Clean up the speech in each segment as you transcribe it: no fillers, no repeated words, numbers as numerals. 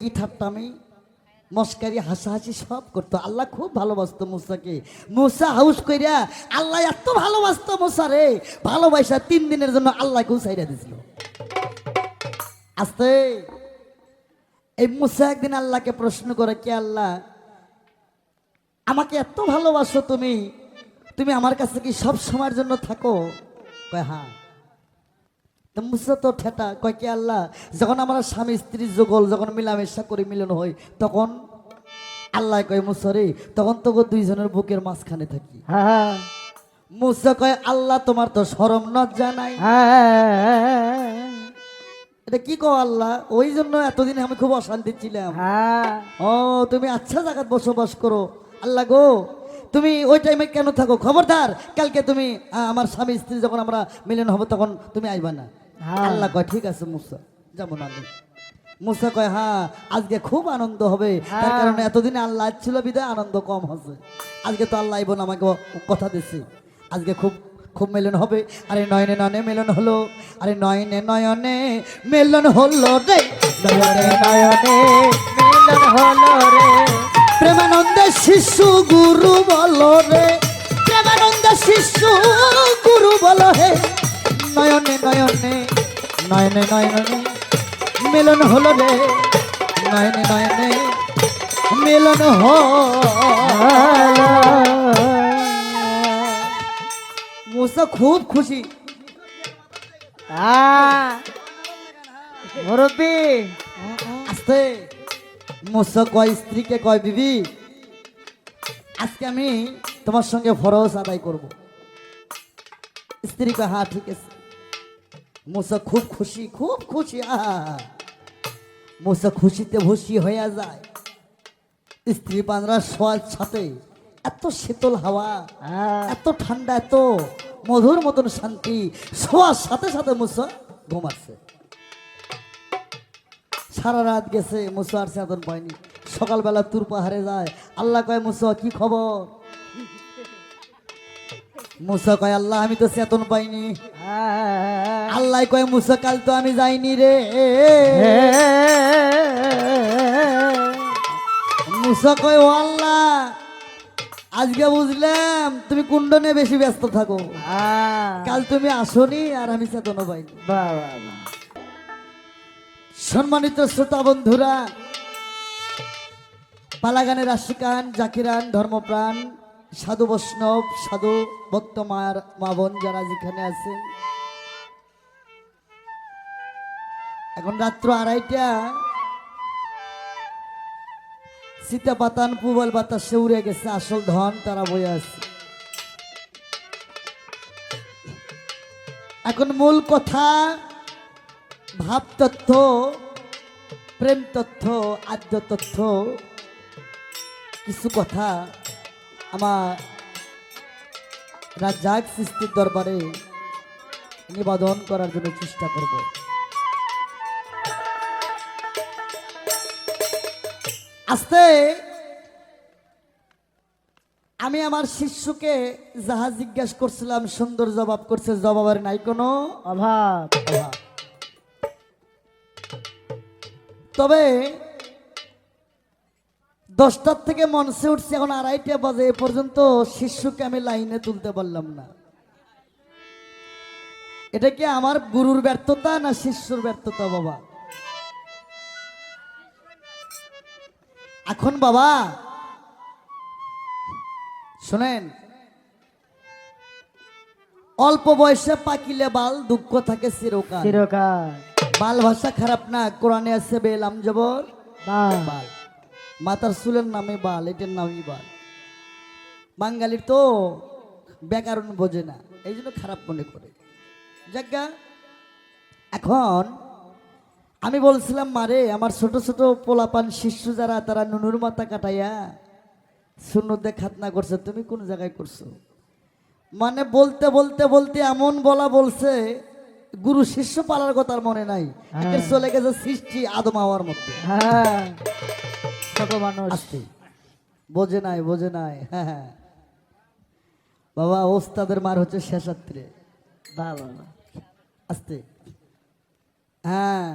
কি ঠাট্টামি মস্কারি হাসাহাসি সব করতো। আল্লাহ খুব ভালোবাসতো মুসাকে। মুসা হাউস কইরা আল্লাহ এত ভালোবাসতো মুসা রে, ভালোবাসা 3 দিনের জন্য আল্লাহকে ছাইড়া দিছিল। আস্তে এই মুসা একদিন আল্লাহকে প্রশ্ন করে, কে আল্লাহ, আমাকে এত ভালোবাসো তুমি, তুমি আমার কাছে কি সব সময়ের জন্য থাকো? কয় হ্যাঁ। তো মুসা তো ঠেটা, কয় কে আল্লাহ, যখন আমরা স্বামী স্ত্রী যুগল যখন মিলামেশা করি মিলন হই তখন? আল্লাহ কয় মুসা রে, তখন তো দুইজনের বুকের মাঝখানে থাকি। হ্যাঁ মুসা কয় আল্লাহ তোমার তো শরম লজ্জা নাই। হ্যাঁ এটা কি কও আল্লাহ? ওই জন্য এতদিন আমি খুব অশান্তি ছিলাম। হ্যাঁ ও তুমি আচ্ছা জায়গায় বসবাস করো। আল্লাহ গো, তুমি ওই টাইমে কেন থাকো? খবরদার, কালকে তুমি আমার স্বামী স্ত্রী যখন আমরা মিলন হবো তখন তুমি আইবা না। হ্যাঁ। আল্লাহ কয় ঠিক আছে মুসা, যেমন আমি। মুসা কয় হ্যাঁ, আজকে খুব আনন্দ হবে, তার হ্যাঁ। কারণে এতদিনে আল্লাহ ছিল বিদায় আনন্দ কম হচ্ছে। আজকে তো আল্লাহ বোন আমাকে কথা দিচ্ছে, আজকে খুব খুব মিলন হবে। আরে নয়নে নয়নে মিলন হলো, আরে নয়নে নয়নে মিলন হলো রে, নয়নে নয়নে মিলন হলো রে, প্রেমানন্দে শিশু গুরু বলো রে, প্রেমানন্দে শিশু গুরু বলো হে, নয়নে নয়নে নয়নে নয়নে মিলন হলো রে, নয়নে নয়নে মিলন হলো। মুসা খুব খুশি। মুরব্বী আস্তে মুসা কয় স্ত্রীকে, কয় বিবি আজকে আমি তোমার সঙ্গে ফরজ আদায় করব। স্ত্রী কয় হ্যাঁ ঠিক আছে। মুসা খুব খুশি, খুব খুশি। মুসা খুশিতে ভুসি হইয়া যায়। স্ত্রী পাঁজরা শোয়ার সাথে এত শীতল হাওয়া, এত ঠান্ডা, এত মধুর মতন শান্তি, শোয়ার সাথে সাথে মুসা ঘুমাচ্ছে। সারা রাত গেছে, মুসা আর চেতন পায়নি। সকালবেলা তুর পাহাড়ে যায়। আল্লাহ কয় মুসা কি খবর? মুসা কয় আল্লাহ আমি তো চেতন পাইনি। আল্লাহ কয় মুসা কাল তো আমি যাইনি রে। মুসা কয় ও আল্লাহ, আজকে বুঝলাম তুমি কুণ্ডনে বেশি ব্যস্ত থাকো, কাল তুমি আসনি আর আমি চেতন পাইনি। সম্মানিত শ্রোতা বন্ধুরা, পালাগানের আশিকান, জাকিরান, ধর্মপ্রাণ, সাধু বৈষ্ণব, সাধু ভক্ত মায়ের মা বোন যারা যেখানে আছেন, এখন রাত্র 2:30। সীতা পাতান পুবল বাতাসে উড়ে গেছে, আসল ধন তারা বয়ে আছে। এখন মূল কথা, ভাব তথ্য, প্রেম তথ্য, আদ্য তথ্য, কিছু কথা আমার রাজ্জাক সৃষ্টির দরবারে নিবেদন করার জন্য চেষ্টা করব। আস্তে আমি আমার শিষ্যকে যাহা জিজ্ঞাসা করছিলাম সুন্দর জবাব করছে, জবাবের নাই কোনো অভাব। অভাব। তবে 10টার থেকে মঞ্চে উঠছে, এখন 2:30 বাজে, এ পর্যন্ত শিষ্যকে আমি লাইনে তুলতে পারলাম না। এটা কি আমার গুরুর ব্যর্থতা না শিষ্যর ব্যর্থতা বাবা? এখন বাবা শোনেন, অল্প বয়সে পাকিলে বাল, দুঃখ থাকে চিরকাল। চিরকাল বাল ভাষা খারাপ না, কোরআনে আছে বেলাম জবর বাল, মাথার চুলের নামে বাল, এটার নামই বাল। বাঙালির তো ব্যাকরণ বোঝে না, এই জন্য খারাপ মনে করে। যাজ্ঞা এখন আমি বলছিলাম মারে, আমার ছোট ছোট পোলাপান শিষ্য যারা, তারা নুনুর মাথা কাটাইয়া শূন্যতে খাতনা করছে, তুমি কোন জায়গায় করছো? মানে বলতে বলতে বলতে এমন বলা বলছে, গুরু শিষ্য পালার কথা আর মনে নাই, এদের চলে গেছে সৃষ্টি আদম হওয়ার মধ্যে। ছোট মানুষ আসতে বোঝে নাই, বোঝে নাই। হ্যাঁ বাবা, ওস্তাদের মার হচ্ছে শেষাত্রে। বাবা আসতে হ্যাঁ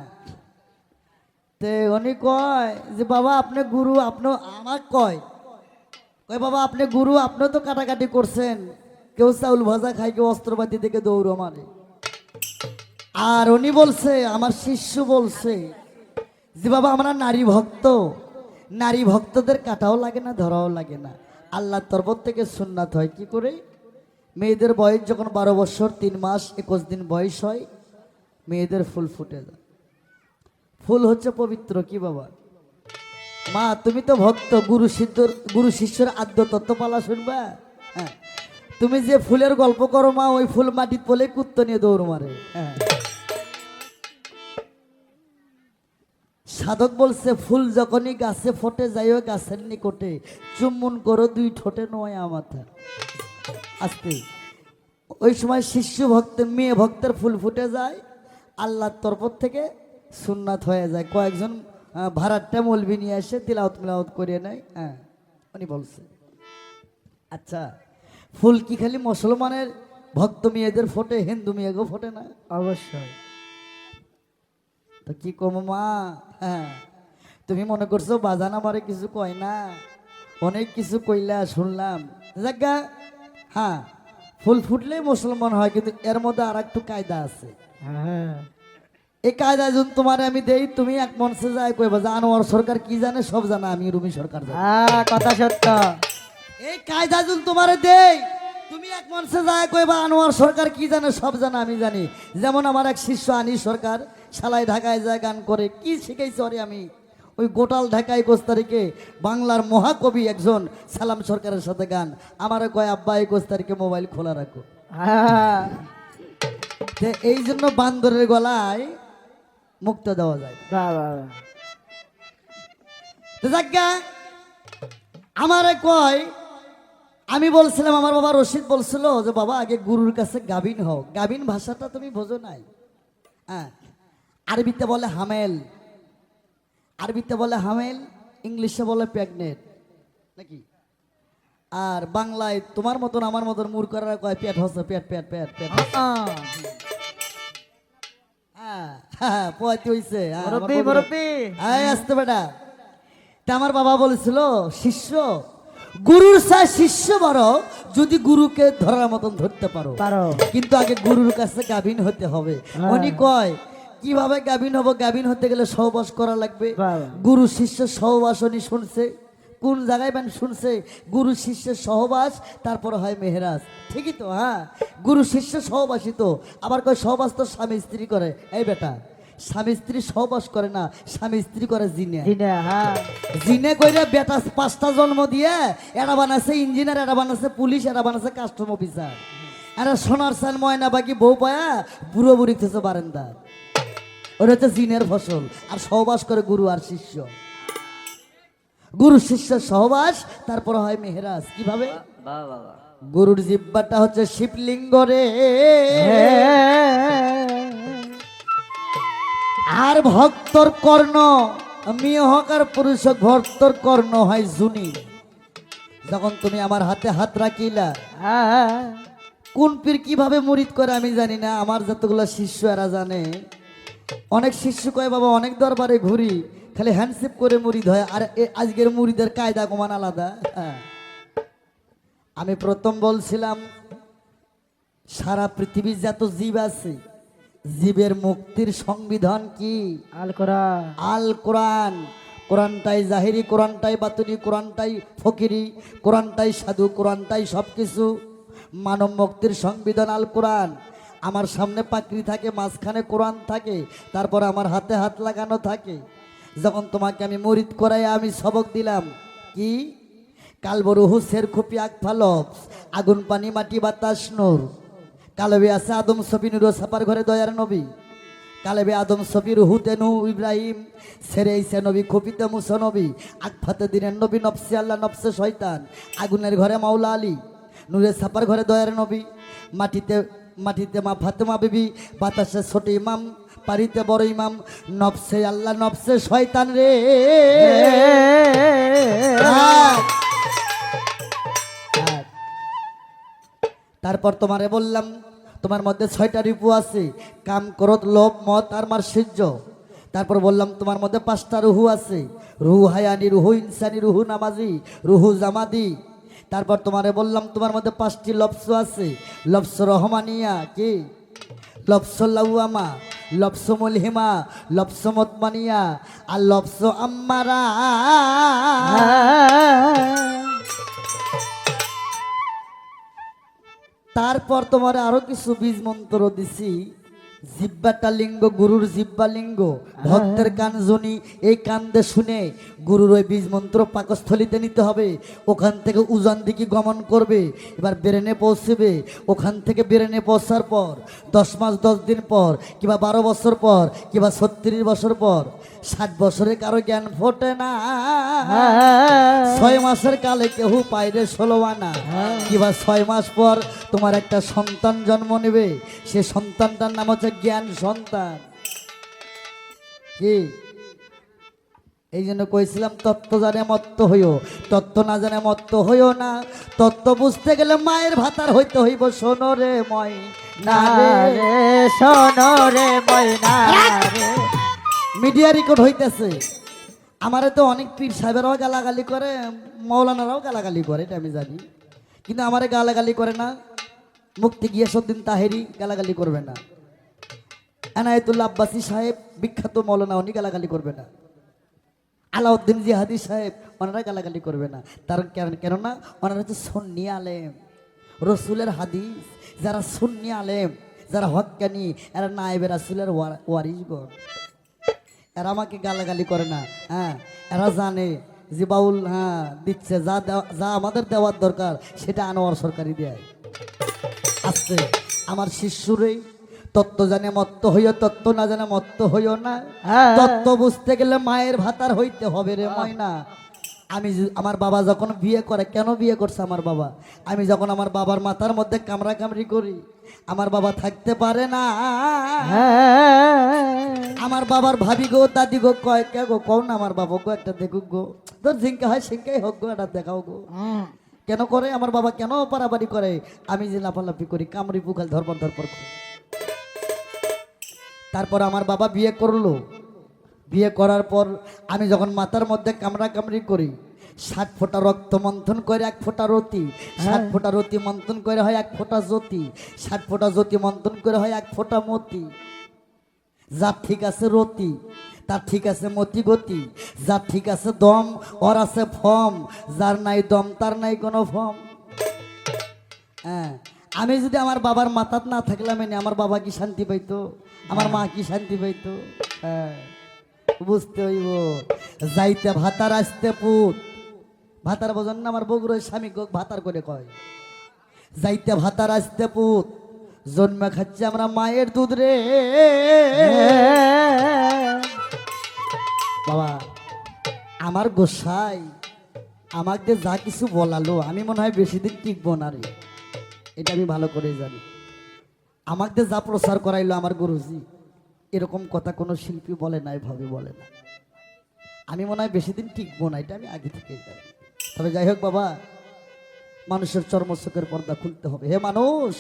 তে উনি কয় যে বাবা আপনি গুরু, আপনি আমার কয় কয় বাবা আপনি গুরু, আপনি তো কাটাকাটি করছেন, কেউ চাউল ভাজা খায়, কেউ অস্ত্রপাতি থেকে দৌড় মারে। আর উনি বলছে, আমার শিষ্য বলছে যে বাবা আমরা নারী ভক্ত, নারী ভক্তদের কাটাও লাগে না, ধরাও লাগে না, আল্লাহর তরফ থেকে সুন্নাত হয় কি করে? মেয়েদের বয়স যখন 12 বছর 3 মাস 21 দিন বয়স হয়, মেয়েদের ফুল ফুটে যায়। ফুল হচ্ছে পবিত্র। কি বাবা? মা তুমি তো ভক্ত, গুরু শিষ্যের আদ্য তত্ত্বপালা শুনবা? হ্যাঁ, তুমি যে ফুলের গল্প করো মা, ওই ফুল মাটির পলে কুত্ত নিয়ে দৌড় মারে। হ্যাঁ, সাধক বলছে ফুল যখনই গাছে ফোটে, যাইও গাছের নিকটে, চুম্বন করো 2 ঠোঁটে নয় মাথা। আস্তে ওই সময় শিষ্য ভক্তের, মেয়ে ভক্তের ফুল ফুটে যায়, আল্লাহর তরফ থেকে সুন্নাত হয়ে যায়। কয়েকজন ভাড়াট্টা মৌলবি নিয়ে এসে তিলাওয়াত মিলাওয়াত করে নেয়। হ্যাঁ, উনি বলছে আচ্ছা ফুল কি খালি মুসলমানের ভক্ত মেয়েদের ফোটে, হিন্দু মেয়েকেও ফোটে না? অবশ্যই। তো কি কম মা? হ্যাঁ, তুমি মনে করছো বাজান আমারে কিছু কয় না? অনেক কিছু কইলা শুনলাম। জায়গা হ্যাঁ, ফুল ফুটলেই মুসলমান হয়, কিন্তু এর মধ্যে আর একটু কায়দা আছে। হ্যাঁ, এই কায়দা যদি তোমারে আমি দেই, তুমি এক মঞ্চে যায় কইবা যে আনোয়ার সরকার কি জানে সব জানা, আমি রুমি সরকার জানি। কথা সত্য। এই কায়দা যদি তোমারে দেই, তুমি এক মঞ্চে যায় কইবা আনোয়ার সরকার কি জানে সব জানা আমি জানি। যেমন আমার এক শিষ্য আনিস সরকার, শালাই ঢাকায় যায় গান করে, কি শিখাইছি ওরে আমি? ওই গোটাল ঢাকায় 21 তারিখে বাংলার মহাকবি একজন সালাম সরকারের সাথে গান। আমারে কয় আব্বা 21 তারিখে মোবাইল খোলা রাখো। হ্যাঁ, তে এই জন্য বান্দরের গলায় মুক্ত দেওয়া যায়। বাহ বাহ বাহ। তো যাজ্ঞা আমারে কয়, আমি বলছিলাম, আমার বাবা রশিদ বলছিল যে বাবা আগে গুরুর কাছে গাবিন হও। গাবিন ভাষাটা তুমি বোঝো নাই? হ্যাঁ, আরবিতে বলে হামেল, আরবিতে বলে হামেল, ইংলিশে বলে প্রেগনেন্ট নাকি? আর বাংলায় তোমার মতন আমার মতন মূর্খরা কয় পেট হচ্ছে, পেট পেট পেট পেট। হ্যাঁ হ্যাঁ, পোয়াতি হইছে। হ্যাঁ, আমার মুরব্বি বন্ধুরা- মুরব্বি। এই আসতে বেটা। তা আমার বাবা বলেছিল শিষ্য, গুরুর চাই শিষ্য বড় যদি গুরুকে ধরার মতন ধরতে পারো। পারো। কিন্তু আগে গুরুর কাছে গাভিন হতে হবে। হ্যাঁ। উনি কয় কিভাবে গাভিন হবো? গাভিন হতে গেলে সহবাস করা লাগবে। বাবা। গুরু শিষ্যের সহবাস উনি শুনছে। কোন জায়গায় বেন শুনছে? গুরু শিষ্যের সহবাস, তারপর হয় মেহরাজ। ঠিকই তো? হ্যাঁ, গুরু শিষ্য সহবাসী তো। আবার কয় সহবাস তো স্বামী স্ত্রী করে। এই বেটা, স্বামী স্ত্রী সহবাস করে না, স্বামী স্ত্রী করে জিনে। জিনে, হ্যাঁ। জিনে কইরা বেটা 5টা জন্ম দিয়ে এরা বানাছে ইঞ্জিনিয়ার, এরা বানাছে পুলিশ, এরা বানাছে কাস্টম অফিসার, এরা সোনার সান ময়না বাকি বউ পায়া বুড়ো বুড়ি থেছে বারান্দা। ওরা হচ্ছে জিনের ফসল। আর সহবাস করে গুরু আর শিষ্য, গুরু শিষ্যের সহবাস, তারপর হয় মেহরাজ। কিভাবে? গুরুর জিব্বাটা হচ্ছে শিবলিঙ্গ রে, আর ভক্তর কর্ণ, মেয়ে হোক আর পুরুষ হোক, ভক্তর কর্ণ হয় জুনি। যখন তুমি আমার হাতে হাত রাখিলা, হ্যাঁ, কোন পীর কিভাবে মুরিদ করে আমি জানি না, আমার যতগুলো শিষ্য এরা জানে। অনেক শিষ্য কয় বাবা অনেক দরবারে ঘুরি, খালি হ্যান্ডশেপ করে মুরিদ হয়। আর আজকের মুরিদের কায়দা কমান আলাদা। হ্যাঁ, আমি প্রথম বলছিলাম সারা পৃথিবীর যত জীব আছে, জীবের মুক্তির সংবিধান কি? আল কোরআন। আল কোরআন। কোরআনটাই জাহিরি, কোরআনটাই বাতুনি, কোরআনটাই ফকিরি, কোরআনটাই সাধু, কোরআনটাই সব কিছু। মানব মুক্তির সংবিধান আল কোরআন। আমার সামনে পাকড়ি থাকে, মাঝখানে কোরআন থাকে, তারপর আমার হাতে হাত লাগানো থাকে। যখন তোমাকে আমি মুরিদ করাই আমি সবক দিলাম কি? কালবরুহু সের খুপি আগ ফালব, আগুন পানি মাটি বাতাস নূর, কালবে আছে আদম ছবি নুরো ছাপার ঘরে দয়ার নবী, কালেবে আদম ছবির হুতেনু ইব্রাহিম, সেরেইছে নবী খুপিতে মুসা নবী, আকফাতে দিনের নবী, নফসে আল্লাহ নফসে শয়তান, আগুনের ঘরে মাওলা আলী, নূরে ছাপার ঘরে দয়ার নবী, মাটিতে মাটিতে মা ফাতেমা বিবি, বাতাসে ছোট ইমাম, পারিতে বড় ইমাম, নফসে আল্লাহ নফসে শয়তান রে। তারপর তোমারে বললাম তোমার মধ্যে 6টা রিপু আছে, কাম, ক্রোধ, লোভ, মদ আর মাৎসর্য। তারপর বললাম তোমার মধ্যে 5টা রুহু আছে, রুহু হায়ানি, রুহু ইনসানি, রুহু নামাজি, রুহু জামাদি। তারপর তোমারে বললাম তোমার মধ্যে 5টি লফস আছে, লফস রহমানিয়া, কি লফস লাউয়ামা, লফস মুলহিমা, লফস মতমানিয়া, আর লফস আম্মারা। তারপর তোমার আরো কিছু বীজ মন্ত্র দিছি। জিব্বাটা লিঙ্গ, গুরুর জিব্বা লিঙ্গ, ভক্তের কানজনি, এই কান্দে শুনে গুরুর ওই বীজ মন্ত্র পাকস্থলিতে নিতে হবে। ওখান থেকে উজান দিকে গমন করবে, এবার ব্রেনে পৌঁছবে। ওখান থেকে ব্রেনে পৌঁছার পর 10 মাস 10 দিন পর, কিংবা 12 বছর পর, কিংবা 36 বছর পর, 60 বছরে কারো জ্ঞান ফোটে না। 6 মাসের কালে কেউ পাইরে 16 আনা, কিংবা 6 মাস পর তোমার একটা সন্তান জন্ম নেবে। সে সন্তানটার নাম হচ্ছে জ্ঞান সন্তান। কি এই জন্য কইছিলাম তত্ত্ব জানে মত্ত হইও, তত্ত্ব না জানে মত্ত হইও না। তত্ত্ব বুঝতে গেলে মায়ের ভাতার হইতে হইব। শোনো রে ময় না রে, শোনো রে ময়না রে। মিডিয়া রেকর্ড হইতেছে। আমারে তো অনেক পীর সাহেবেরাও গালাগালি করে, মৌলানারাও গালাগালি করে, এটা আমি জানি, কিন্তু আমারে গালাগালি করে না। মুক্তি গিয়াসউদ্দিন তাহেরি গালাগালি করবে না, এনায়েতুল্লাহ আব্বাসী সাহেব বিখ্যাত মৌলানা, উনি গালাগালি করবে না, আলাউদ্দিন জিহাদি সাহেব ওনারা গালাগালি করবে না। তার কেননা ওনারা হচ্ছে সুন্নি আলেম, রসুলের হাদিস। যারা সুন্নি আলেম, যারা হক্কানি, এরা নায়েবে রাসূলের ওয়ারিসগণ, এরা আমাকে গালাগালি করে না। হ্যাঁ, এরা জানে যে বাউল দিচ্ছে, যা আমাদের দেওয়ার দরকার সেটা আনোয়ার সরকারি দেয়। আস্তে আমার শিষ্যরেই তত্ত্ব জানে মত্ত হইও, তত্ত্ব না জানে মত্ত হইও না। তত্ত্ব বুঝতে গেলে মায়ের ভাতার হইতে হবে রে ময়না। আমার বাবা যখন বিয়ে করে, কেন বিয়ে করছে আমার বাবা? আমি যখন আমার বাবার মাথার মধ্যে কামড়া কামড়ি করি, আমার বাবা থাকতে পারে না। আমার বাবার ভাবি গো, দাদি গো, কয় কে গো, কও না আমার বাবা গো একটা দেখুক গো, তোর ঝিঙ্কা হয় সিঙ্কাই হোক গো, এটা দেখাও গো। কেন করে আমার বাবা, কেন পারাপারি করে? আমি যে লাফালাফি করি, কামড়ি পুখাল ধরপর ধরপর করি। তারপর আমার বাবা বিয়ে করলো। বিয়ে করার পর আমি যখন মাথার মধ্যে কামড়া কামড়ি করি, 7 ফোঁটা রক্ত মন্থন করে 1 ফোঁটা রতি, 7 ফোঁটা রতি মন্থন করে হয় 1 ফোঁটা জ্যোতি, 7 ফোঁটা জ্যোতি মন্থন করে হয় 1 ফোঁটা মতি। যার ঠিক আছে রতি, তার ঠিক আছে মতি গতি, যার ঠিক আছে দম, ওর আছে ফম, যার নাই দম তার নাই কোনো ফম। হ্যাঁ, আমি যদি আমার বাবার মাথাত না থাকলাম, আমার বাবা কি শান্তি পাইতো? আমার মা কি শান্তি পাইতো? হ্যাঁ, বুঝতে হইব। যাইতে ভাতার আসতে পুত, ভাতার বোঝেন না? আমার বগুড়ার স্বামী ভাতার করে কয়, যাইতে ভাতার আসতে পুত, জন্মে খাচ্ছে আমরা মায়ের দুধ রে। বাবা, আমার গোসাই আমাকে যা কিছু বলালো, আমি মনে হয় বেশি দিন টিকবো না রে, এটা আমি ভালো করে জানি। আমাকে যা প্রচার করাইলো আমার গুরুজি, এরকম কথা কোনো শিল্পী বলে না, এভাবে বলে না। আমি মনে হয় বেশি দিন টিকবো না, এটা আমি আগে থেকেই জানি। তবে যাই হোক বাবা, মানুষের চর্মচোখের পর্দা খুলতে হবে। হে মানুষ,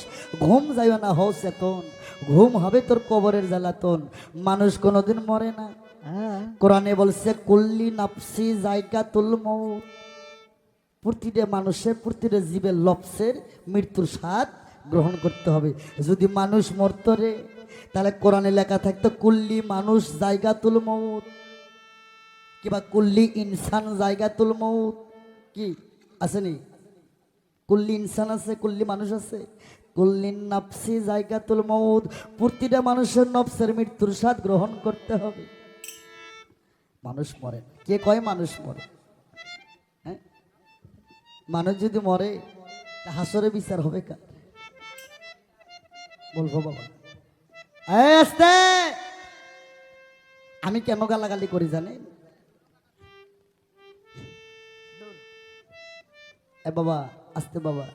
ঘুম যাইও না, হও চেতন, ঘুম হবে তোর কবরের জ্বালাতন। মানুষ কোনোদিন মরে না। কোরআনে বলছে কুল্লি নাফসি জায়গাতুল মউত, প্রতিটা মানুষের, প্রতিটা জীবের লফসের মৃত্যুর স্বাদ গ্রহণ করতে হবে। যদি মানুষ মরত রে, তাহলে কোরআনে লেখা থাকতো কুল্লি মানুষ জায়গাতুল মউত, কিবা কুল্লি ইনসান জায়গাতুল মউত। কি আসেনি? কুল্লি ইনসান আছে, কুল্লি মানুষ আছে, কুল্লি নাফসি জায়গাতুল মউত, প্রতিটা মানুষের নফসের মৃত্যুর স্বাদ গ্রহণ করতে হবে। মানুষ মরে না। কে কয় মানুষ মরে? হ্যাঁ, মানুষ যদি মরে, হাসরে বিচার হবে কার? বলবো বাবা। আস্তে, আমি কেন গালাগালি করি জানেন? বাবা আস্তে বাবা,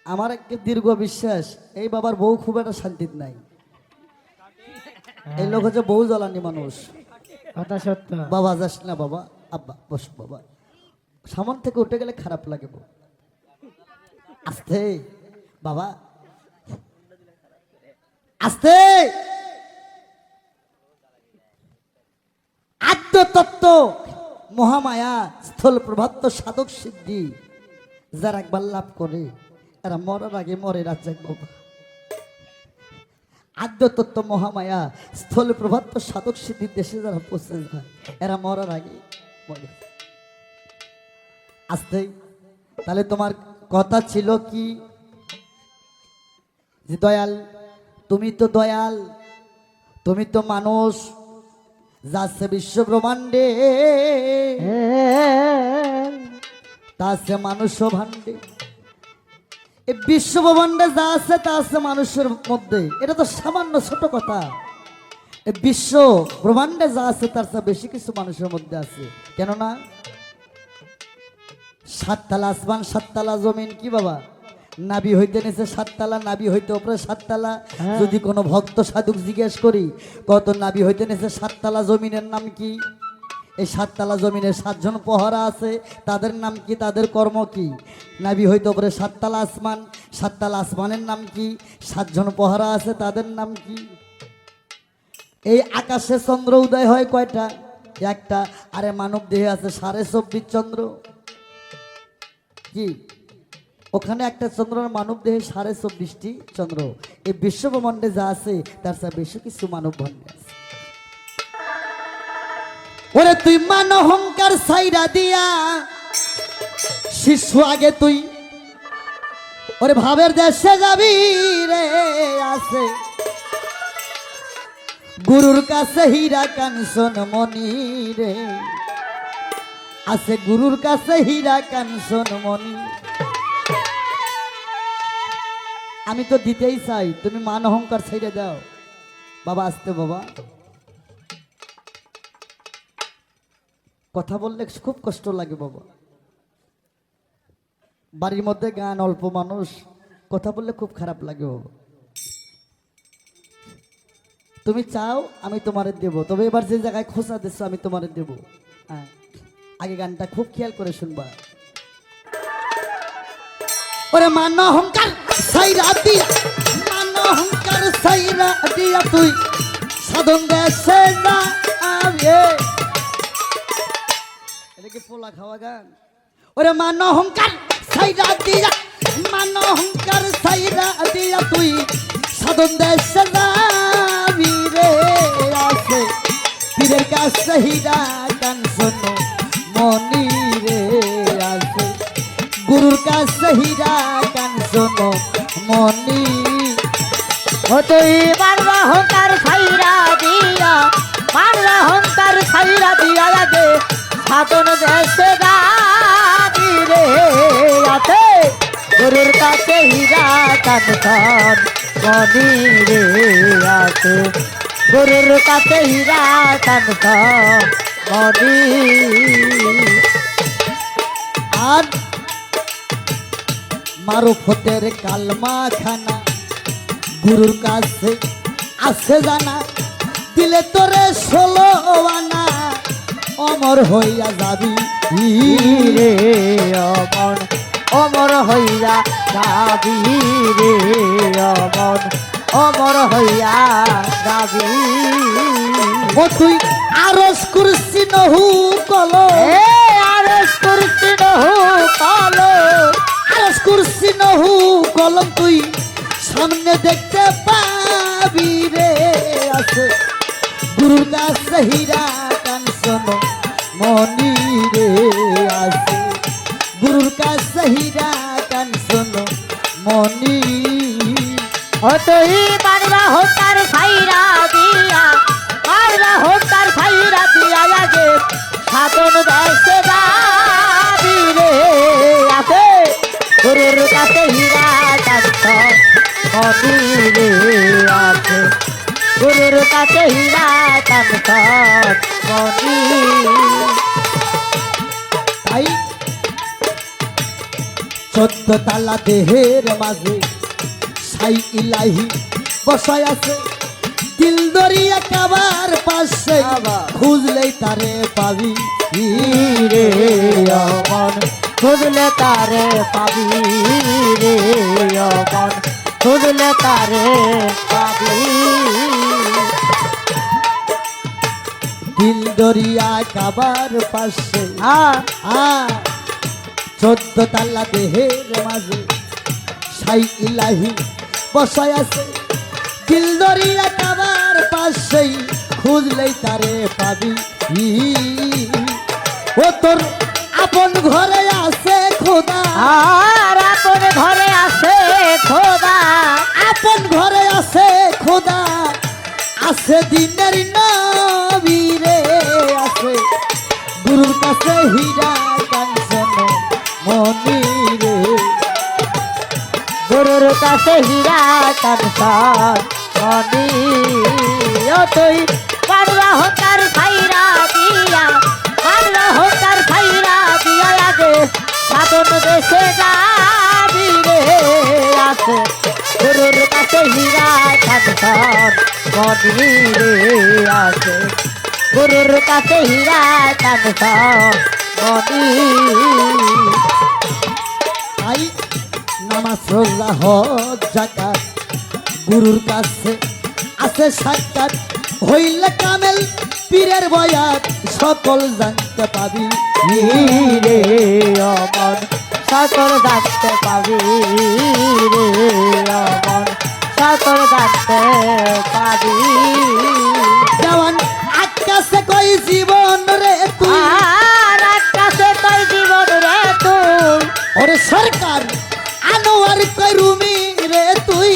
আমার একটা দীর্ঘ বিশ্বাস, এই বাবার বউ খুব একটা শান্তিত নাই। এই লোক হচ্ছে বউ জ্বালানি মানুষ। কথা সত্য। বাবা যাস না বাবা, আব্বা বস বাবা, সামন থেকে উঠে গেলে খারাপ লাগে বউ। আস্তে বাবা, আস্তে তত্ত্ব মহামায়া স্থল প্রভাত্ত সাধক সিদ্ধি যারা একবার লাভ করে এরা মরার আগে মরে রাজ্জাক বাবা। আদ্য তত্ত্ব মহামায়া স্থল প্রভাত্ত সাধক সিদ্ধির দেশে যারা পৌঁছে যায় এরা মরার আগে মরে। আসতে তাহলে তোমার কথা ছিল কি যে দয়াল, তুমি তো দয়াল, তুমি তো মানুষ যাচ্ছে বিশ্ব ব্রহ্মাণ্ডে, তা আছে মানুষ ভাণ্ডে। এই বিশ্ব ব্রহ্মাণ্ডে যা আছে তা আছে মানুষের মধ্যে, এটা তো সামান্য ছোট কথা। এই বিশ্ব ব্রহ্মাণ্ডে যা আছে তার চেয়ে বেশি কিছু মানুষের মধ্যে আছে। কেননা 7 তালা আসমান 7 তালা জমিন, কি বাবা নাবি হইতে নিচে 7 তালা, নাবি হইতে উপরে 7 তালা। যদি কোনো ভক্ত সাধুক জিজ্ঞেস করি কত নাবি হইতে নিচে 7 তালা জমিনের নাম কি, এই 7 তালা জমিনের 7 জন পহরা আছে, তাদের নাম কি, তাদের কর্ম কি? নাবি হইতে উপরে 7 তালা আসমান, 7 তালা আসমানের নাম কি, 7 জন পহরা আছে, তাদের নাম কি? এই আকাশে চন্দ্র উদয় হয় কয়টা? একটা। আরে মানব দেহে আছে 24.5 চন্দ্র, কি ওখানে একটা চন্দ্র, মানব দেহে 24.5টি চন্দ্র। এই বিশ্ব ব্রহ্মাণ্ডে যা আছে তার চেয়ে বেশি কিছু মানব ব্রহ্মাণ্ডে আছে। ওরে তুই মান অহংকার ছাইরা দিয়া শিশু আগে তুই ওরে ভাবের দেশে যাবি রে, আছে গুরুর কাছে হীরা কাঞ্চন মণি রে, আছে গুরুর কাছে হীরা কাঞ্চন মণি। আমি তো দিতেই চাই, তুমি মান অহংকার ছেড়ে দাও বাবা। আসতে বাবা, কথা বললে খুব কষ্ট লাগে বাবা। বাড়ির মধ্যে গান, অল্প মানুষ, কথা বললে খুব খারাপ লাগে বাবা। তুমি চাও আমি তোমারে দেব, তবে এবার যে জায়গায় খোঁচা দিচ্ছ আমি তোমারে দেব। হ্যাঁ, আগে গানটা খুব খেয়াল করে শুনবা। ওরে মান অহংকার ছাইরা দিয়া, মান অহংকার ছাইরা দিয়া তুই সাধন দেশে যা। এটা কি পোলা খাওয়া গান? ওরে মান অহংকার ছাইরা দিয়া, মান অহংকার ছাইরা দিয়া তুই সাধন দেশে যাবি রে, আছে পীরের কাছে হীরা কাঞ্চন মণি রে, আছে গুরুর কাছে হীরা কাঞ্চন মণি। তুই মারবা অহংকার ছাইরা দিয়া, মারবা অহংকার ছাইরা দিয়া লাগে সাধন দেশে যাবি রে, আছে গুরুর কাছে হীরা কাঞ্চন মণি রে, আছে গুরুর কাছে হীরা কাঞ্চন মণি। আর মারুফতের কালমা খানা গুরুর কাছে আছে জানা, দিলে তোরে 16 আনা অমর হইয়া যাবি রে, অমর অমর হইয়া যাবি রে, অমর অমর হইয়া যাবি। ও তুই আরস কুরসি নহু কলো, আরস কুরসি নহু কলো, আরস কুরসি নহু কলম তুই সামনে দেখতে পাবি রে, আছে গুরুর কাছে হীরা কাঞ্চন মণি রে, আছে গুরুর কাছে হীরা কাঞ্চন মণি। তুই মারবা অহংকার ছাইরা দিয়া, মারবা অহংকার ছাইরা দিয়া লাগে সাধন দেশে যাবি রে, আছে গুরুর কাছে হীরা কাঞ্চন মণি রে, আছে গুরুর কাছে হীরা কাঞ্চন মণি। তাই 14 তালা দেহের মাঝে সাই ইলাহি বসায় আছে, দিল দরিয়া কাবার পাশে খুঁজলেই তারে পাবি রে, অমন খুঁজলে তারে পাবি রে, অমন খুঁজলে তারে পাবি। দিল দরিয়া কাবার পাশে আর 14 তালা দেহের মাঝে সাই ইলাহি বসায় আছে দিল দরিয়া কাবার পাশেই খুঁজলেই তারে পাবি ও তোর আপন ঘরে আছে খোদা আর আপন ঘরে আছে খোদা আপন ঘরে আছে খোদা আছে দিনের নবী রে আছে গুরুর কাছে হীরা কাঞ্চন মনি রে গুরুর কাছে হীরা কাঞ্চন মনি ও তুই পারবা হতার খাইরা দিয়া পারবা হতার খাইরা দিয়া আগে সাধন দেশে যাবি রে আছে গুরুর কাছে হীরা কাঞ্চন মনি রে আছে গুরুর কাছে হীরা কাঞ্চন মনি তাই নামাজ রোজা হজ যাকাত গুরুর কাছে আছে সাক্ষাৎ হইলে কামেল পীরের বয়াত সকল জানতে পাবি রে অমন সকল জানতে পাবি রে অমন সকল জানতে পাবি দেওয়ান আকাশে কই জীবন রে তুই আর আকাশে তুই জীবন রে তুই ওরে সরকার আনোয়ার কই রুমি রে তুই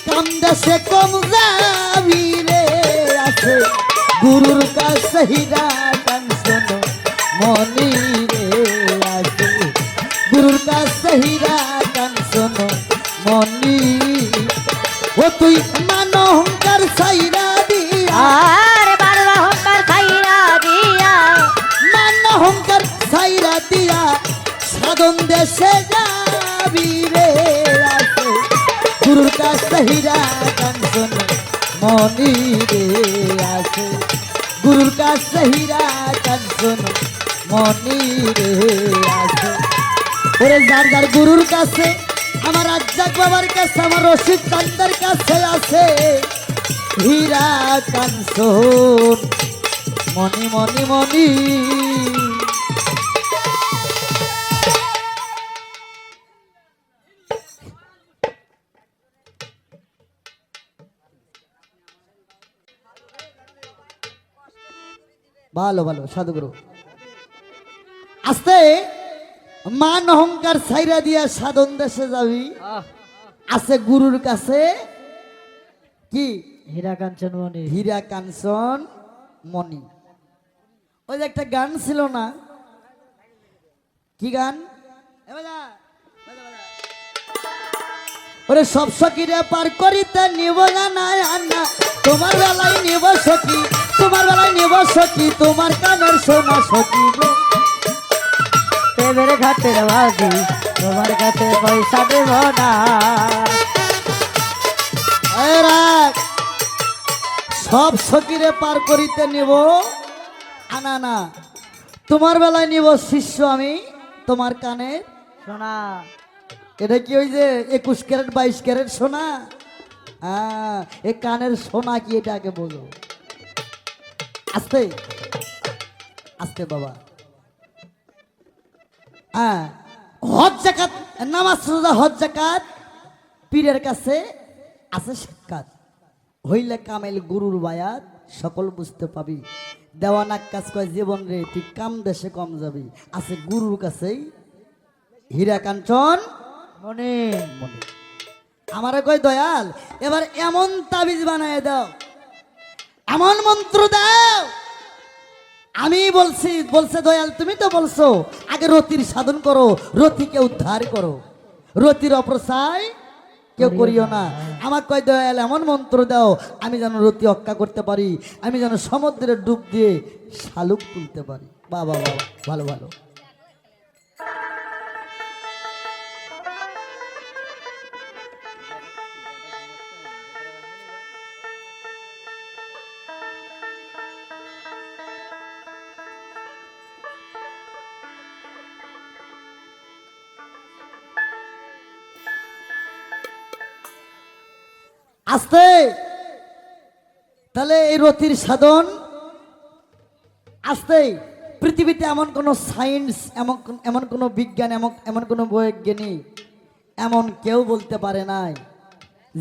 কাম দেশে কম যাবি রে আছে গুরুর কাছে হীরা কাঞ্চন মনি রে আছে গুরুর কাছে হীরা কাঞ্চন মনি ও তুই মান অহংকার ছাইরা দিয়া আর বারবা হন্তার খাইরা দিয়া মান অহংকার ছাইরা দিয়া সাধন দেশে যাবি রে আছে গুরুর কাছে হীরা কাঞ্চন মনি রে আছে গুরুর কাছে হীরা কাঞ্চন মনি রে আছে ওরে যার যার গুরুর কাছে আমার রাজ্জাক বাবার কাছে আমার রশিদ চান্দের কাছে আছে হীরা কাঞ্চন মনি মনি মনি ভালো ভালো সাধুগুরু আস্তে মান অহংকার ছাইরা দিয়া সাধন দেশে যাবি আছে গুরুর কাছে কি হীরা কাঞ্চন মনি হীরা কাঞ্চন মনি ওই যে একটা গান ছিল না কি গান এ বাজা, বাজা, বাজা। ওরে সব সখীরে পার করিতে নিব না আন্না তোমার বেলায় নিব সখী তোমার বেলায় নিব সখী তোমার কানের সোনা সখী গো। প্রেমের ঘাটের বাজি তোমার কাছে পয়সা দেব না এই রাখ, সব সখীরে পার করিতে নিব আনা না তোমার বেলায় নিব শিষ্য আমি তোমার কানে শোনা এটা কি ওই যে 21 ক্যারেট 22 ক্যারেট সোনা হ্যাঁ এই কানের সোনা কি এটা আগে বলো আস্তে আস্তে বাবা হ্যাঁ হজ জাকাত নামাজ রোজা হজ জাকাত পীরের কাছে আছে সাক্ষাৎ হইলে কামেল গুরুর বায়াত সকল বুঝতে পাবি দেওয়ানাক কাজ কয় জীবন রে তুই কাম দেশে কম যাবি আছে গুরুর কাছেই হীরা কাঞ্চন মনি মনে আমারে কয় দয়াল এবার এমন তাবিজ বানায় দাও এমন মন্ত্র দাও আমি বলছে দয়াল তুমি তো বলছো আগে রতির সাধন করো রতিকে উদ্ধার করো রতির অপ্রসায় কেউ করিও না আমার কয় দয়াল এমন মন্ত্র দাও আমি যেন রতি অক্কা করতে পারি আমি যেন সমুদ্রে ডুব দিয়ে শালুক তুলতে পারি বাবা বাবা ভালো ভালো আস্তে তাহলে এই রতির সাধন আসতেই পৃথিবীতে এমন কোনো সায়েন্স এমন কোনো বিজ্ঞান এমন কোনো বৈজ্ঞানিক এমন কেউ বলতে পারে নাই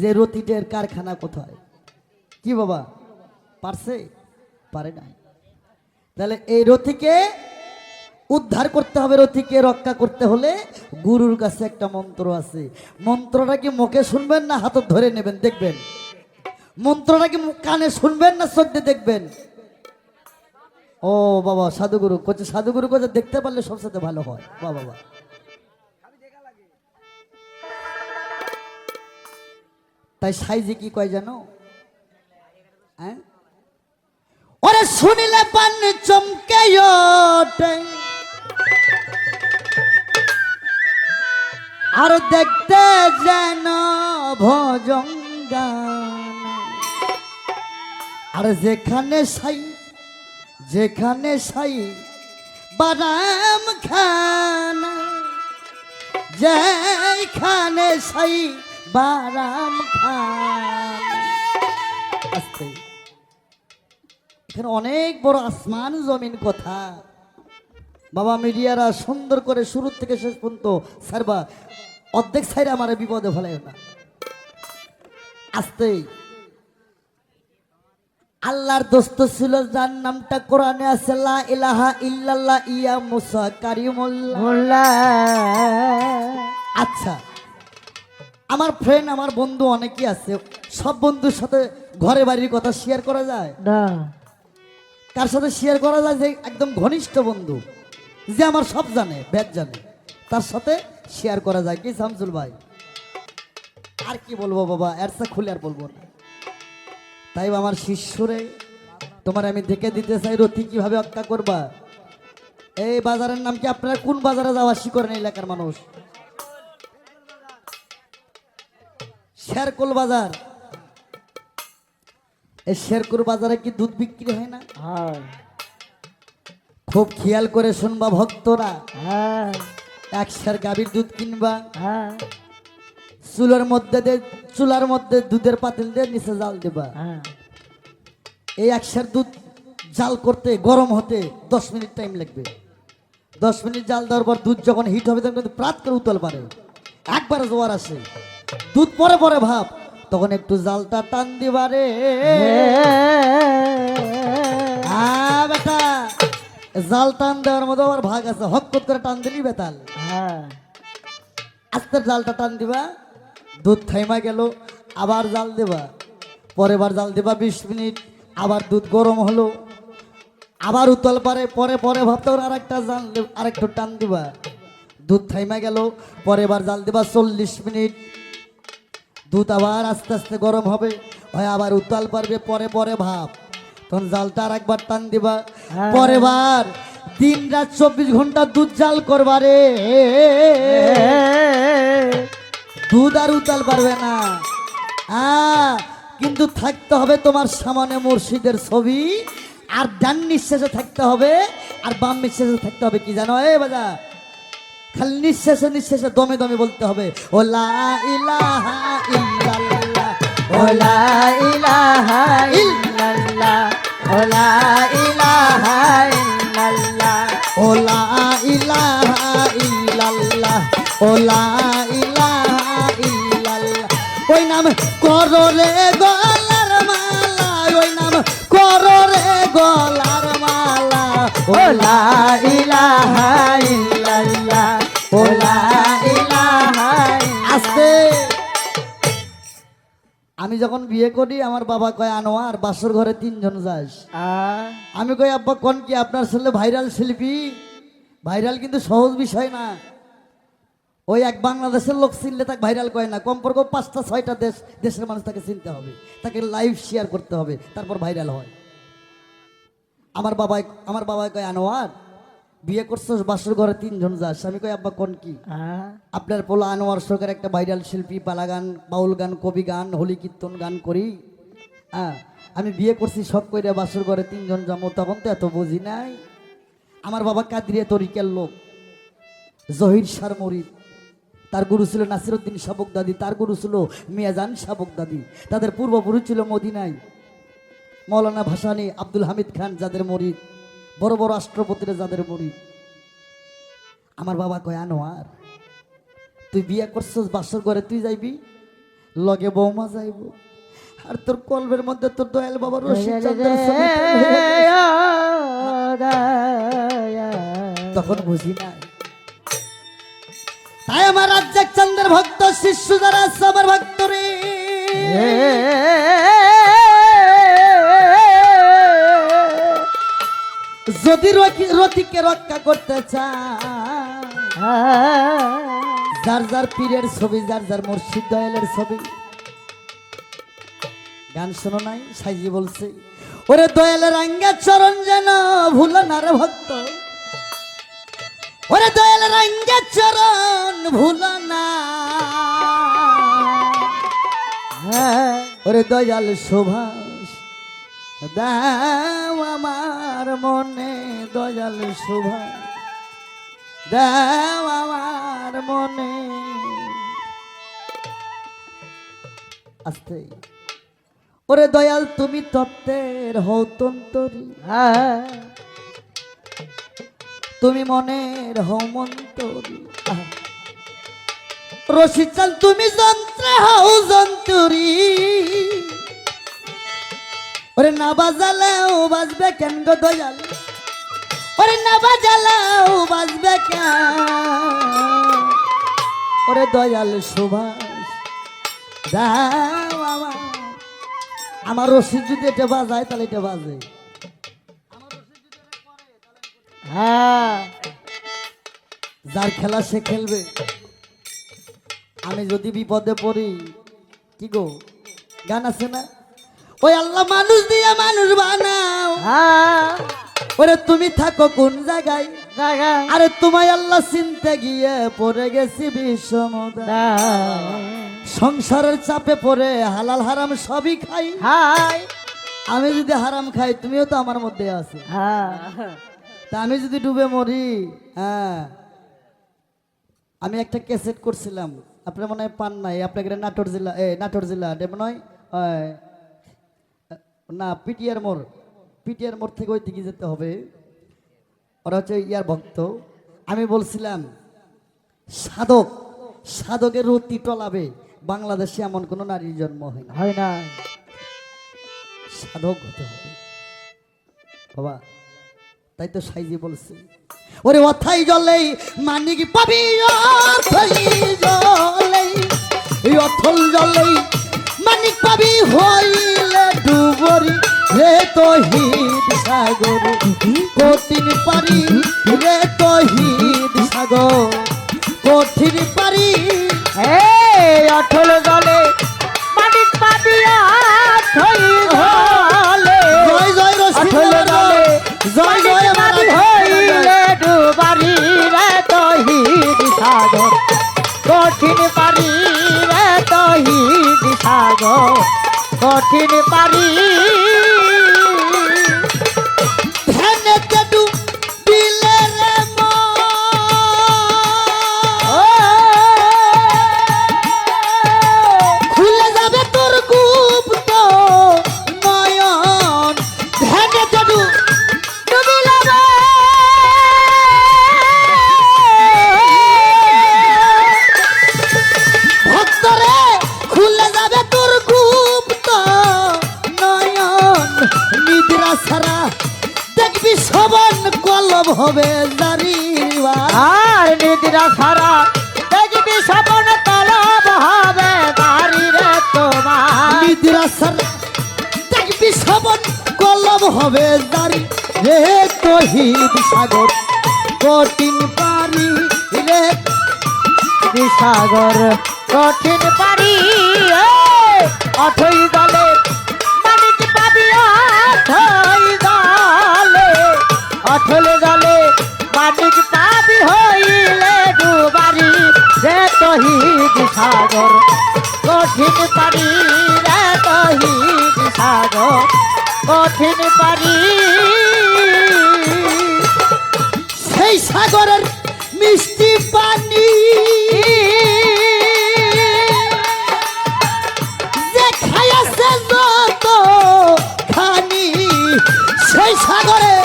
যে রতিটের কারখানা কোথায়। কি বাবা পারছে? পারে নাই। তাহলে এই রতিকে উদ্ধার করতে হবে, রতিকে রক্ষা করতে হলে গুরুর কাছে একটা মন্ত্র আছে। মন্ত্রটা কি মুখে শুনবেন না হাতত ধরে নেবেন দেখবেন? মন্ত্রটা কি কানে শুনবেন না চোখ দিয়ে দেখবেন? ও বাবা সাধুগুরু কোচে, সাধুগুরু কোচে দেখতে পারলে সবসাথে ভালো হয়। বাবা বাবা তাই সাইজি কি কয় জানো? হ্যাঁ, ওরে শুনিলে পান চমকে ওঠে আর দেখতে যেন ভজঙ্গান, আর যেখানে সাই বাদাম খানা, যেখানে সাই বাদাম খানা। আস্তে, এখানে অনেক বড় আসমান জমিন কথা। বাবা মিডিয়ারা সুন্দর করে শুরু থেকে শেষ পর্যন্ত সারবা, অর্ধেক সাইড আমার বিপদে ফেলায় না। আস্তে, আল্লাহর দোস্ত ছিল যার নামটা কোরআনে আছে লা ইলাহা ইল্লাল্লাহ ইয়া মুসা কারিমুল্লাহ। আচ্ছা, আমার ফ্রেন্ড আমার বন্ধু অনেকেই আছে, সব বন্ধুর সাথে ঘরে বাড়ির কথা শেয়ার করা যায় না। কার সাথে শেয়ার করা যায়? যে একদম ঘনিষ্ঠ বন্ধু, যে আমার সব জানে, ব্যাগ জানে, তার সাথে শেয়ার করা যায়। কি শামসুল ভাই, আর কি বলবো বাবা, এর সা খুলে আর বলবো না। তাই আমার শিষ্যরে তোমার আমি দেখে দিতে চাই রতি কিভাবে হত্যা করবা। এই বাজারের নাম কি? আপনারা কোন বাজারে যাওয়া আসি করেন এলাকার মানুষ? শেরকুল বাজার। এই শেরকুল বাজারে কি দুধ বিক্রি হয় না? খুব খেয়াল করে শুনবা ভক্তরা, এক সের গাভীর দুধ কিনবা, চুলার মধ্যে দুধের পাতিল দিয়ে নিচে জাল দেবা। এই এক সের দুধ জাল করতে গরম হতে 10 মিনিট টাইম লাগবে। 10 মিনিট জাল দেওয়ার পর দুধ যখন হিট হবে তখন কিন্তু প্রাত করে উতল পারে, একবারে জোয়ার আসে, দুধ পরে পরে ভাব, তখন একটু জালটা টান দিবারে। বেটা জাল টান দেওয়ার মতো আবার ভাগ আছে, হকত করে টান দিলি বেতাল। আস্তে জালটা টান দিবা, দুধ থাইমা গেল, আবার জাল দেবা, পরে বার জাল দেবা 20 মিনিট, আবার দুধ গরম হলো, আবার উতল পারে, পরে পরে ভাবতে আরেকটা জাল আরেকটু টান দিবা, দুধ থাইমা গেল, পরে বার জাল দেবা 40 মিনিট, দুধ আবার আস্তে আস্তে গরম হবে, হয় আবার উতল পারবে, পরে পরে ভাব, তখন জালটা আর একবার টান দিবা, পরে বার দিন রাত 24 ঘন্টা দুধ জাল করবারে, দুধ আর উতাল পারবে না। কিন্তু থাকতে হবে তোমার সামনে মুর্শিদের ছবি, আর ডান নিঃশ্বাসে থাকতে হবে, আর বাম নিঃশ্বাসে থাকতে হবে কি জানো? বাজা খালি নিঃশ্বাসে নিঃশ্বাসে দমে দমে বলতে হবে, ও লা ইলাহা ইল্লাল্লাহ, ও লা ইলাহা ইল্লাল্লাহ, ও লা ইলাহা ইল্লাল্লাহ, ও লা ইলাহা ইল্লাল্লাহ, ও লা ইলাহা ইল্লাল্লাহ। ওই নাম করো রে গলার মালা, ওই নাম করো রে গলার মালা, ও লা ইলাহা ইল্লাল্লাহ, ও লা ইলাহা। আস্তে, আমি যখন বিয়ে করি আমার বাবা কয় আনোয়ার বাসর ঘরে 3 জন যাস। আমি কই আব্বা কোন কি? আপনার ছেলে ভাইরাল শিল্পী। ভাইরাল কিন্তু সহজ বিষয় না। ওই এক বাংলাদেশের লোক চিনলে তাকে ভাইরাল কয় না, কমপক্ষে 5টা 6টা দেশের মানুষ তাকে চিনতে হবে, তাকে লাইভ শেয়ার করতে হবে, তারপর ভাইরাল হয়। আমার বাবা কয় আনোয়ার বিয়ে করছো বাসর ঘরে 3 জন যাস। আমি কই আব্বা কোন কি? আপনার পোলা আনোয়ার সরকার একটা ভাইরাল শিল্পী, পালা গান, বাউল গান, কবি গান, হোলি কীর্তন গান করি। আমি বিয়ে করছি শখ কইরা বাসর ঘরে 3 জন যাবো, তখন তো এত বুঝি নাই। আমার বাবা কাদরিয়া তরিকার লোক, জহির শাহ মরিদ, তার গুরু ছিল নাসিরউদ্দিন শাবক দাদি, তার গুরু ছিল মিয়াজান শাবক দাদি, তাদের পূর্বপুরুষ ছিল মদিনায় মৌলানা ভাসানী, আব্দুল হামিদ খান, যাদের মরিদ বড় বড় রাষ্ট্রপতিরা যাদের মরি, আমার বাবা কয় আনোয়ার তুই বিয়ে করছস, বাসর ঘরে তুই যাইবি, লগে বৌমা যাইব, আর তোর কলবের মধ্যে তোর দয়াল বাবা রশিদ চন্দ্রের ছবি টাঙানো। তখন বুঝি না, তাই আমার রাজ্জাক চন্দ্রের ভক্ত শিষ্য যারা আছে আমার ভক্ত রে, যদি রতিকে রক্ষা করতে চায়, যার যার পীরের ছবি, যার যার মুর্শিদ দয়ালের ছবি, গান শোনো নাই? সাইজি বলছে ওরে দয়ালের আঙ্গা চরণ যেন ভুলো না রে ভক্ত, ওরে দয়ালের আঙ্গা চরণ ভুলো না, ওরে দয়াল সুভাষ দাও আমার মনে, দয়াল সুভাষ দাও আমার মনে। আস্তে ওরে দয়াল তুমি তত্ত্বের হও তন্তরী, তুমি মনের হও মন্তরী, রশিদ চাল তুমি যন্ত্রে হও যন্তুরী, ওরে না বাজালেও বাজবে কেন গো দয়াল, ওরে না বাজালেও বাজবে কেন, ওরে দয়াল সুভাষ দাও আমার রশিদ যদি এটা বাজায় তাহলে এটা বাজে, যার খেলা সে খেলবে। আমি যদি বিপদে পড়ি, কি গো গান আছে না, ওই আল্লাহ মানুষ দিয়া মানুষ বানাও, ওরে তুমি থাকো কোন জায়গায়, আরে তোমায় আল্লাহ চিনতে গিয়ে পড়ে গেছি বিষমতা, সংসারের চাপে পড়ে হালাল হারাম সবই খাই, আমি যদি হারাম খাই তুমিও তো আমার মধ্যে আছো, তা আমি যদি ডুবে মরি, হ্যাঁ আমি একটা ক্যাসেট করছিলাম, আপনার মনে হয় পান নাই, আপনাকে নাটোর জেলা, নাটোর জেলা মনে হয় না, পিটিআর মোড় থেকে ওই দিকে যেতে হবে, ওরা হচ্ছে ইয়ার ভক্ত। আমি বলছিলাম সাধকের রতি টলাবে বাংলাদেশে এমন কোন নারীর জন্ম হয় না, সাধক হতে হবে বাবা। তাই তো সাইজি বলছে ওরে অথাই জলেই মানিক পাবি, অথাই জলেই অথল জলেই মানিক পাবি, হইলে ডুবরি রে তহিদ সাগর, কঠিন পারি রে তহিদ সাগর, কঠিন পারি অঠল জলে মানিক পাবি, জয় জয় রশিদ জয় জয় পাবি, হইলে ডুবারি রে তহিদ সাগর, কঠিন পারি রে তহিদ সাগর, কঠিন পারি। ধ্যানেতে ডুবিলে রে খুলে যাবে তোর গুপ্ত নয়ন, ধ্যানেতে ডুবিলে রে ভক্তরে খুলে যাবে তোর গুপ্ত নয়ন, নিদ্রা ছাড়া দেখবি সবন কলব হবে জারি, আর নিদ্রা ছাড়া দেখবি সবন তলব হবে বাড়ি রে তোমার, নিদ্রা ছাড়া দেখবি সবন কলব হবে জারি রে তহিদ সাগর, কঠিন পারি রে সাগর, কঠিন পারি অথই দলে মানিক পাবি, অথই দলে অথল দলে মানিক পাবি, হইলে ডুবারি রে তহিদ সাগর, কঠিন পারি রে তহিদ সাগর, কঠিন পারি। সেই সাগরের মিষ্টি পানি যে খাইয়াছে যত খানি, সেই সাগরে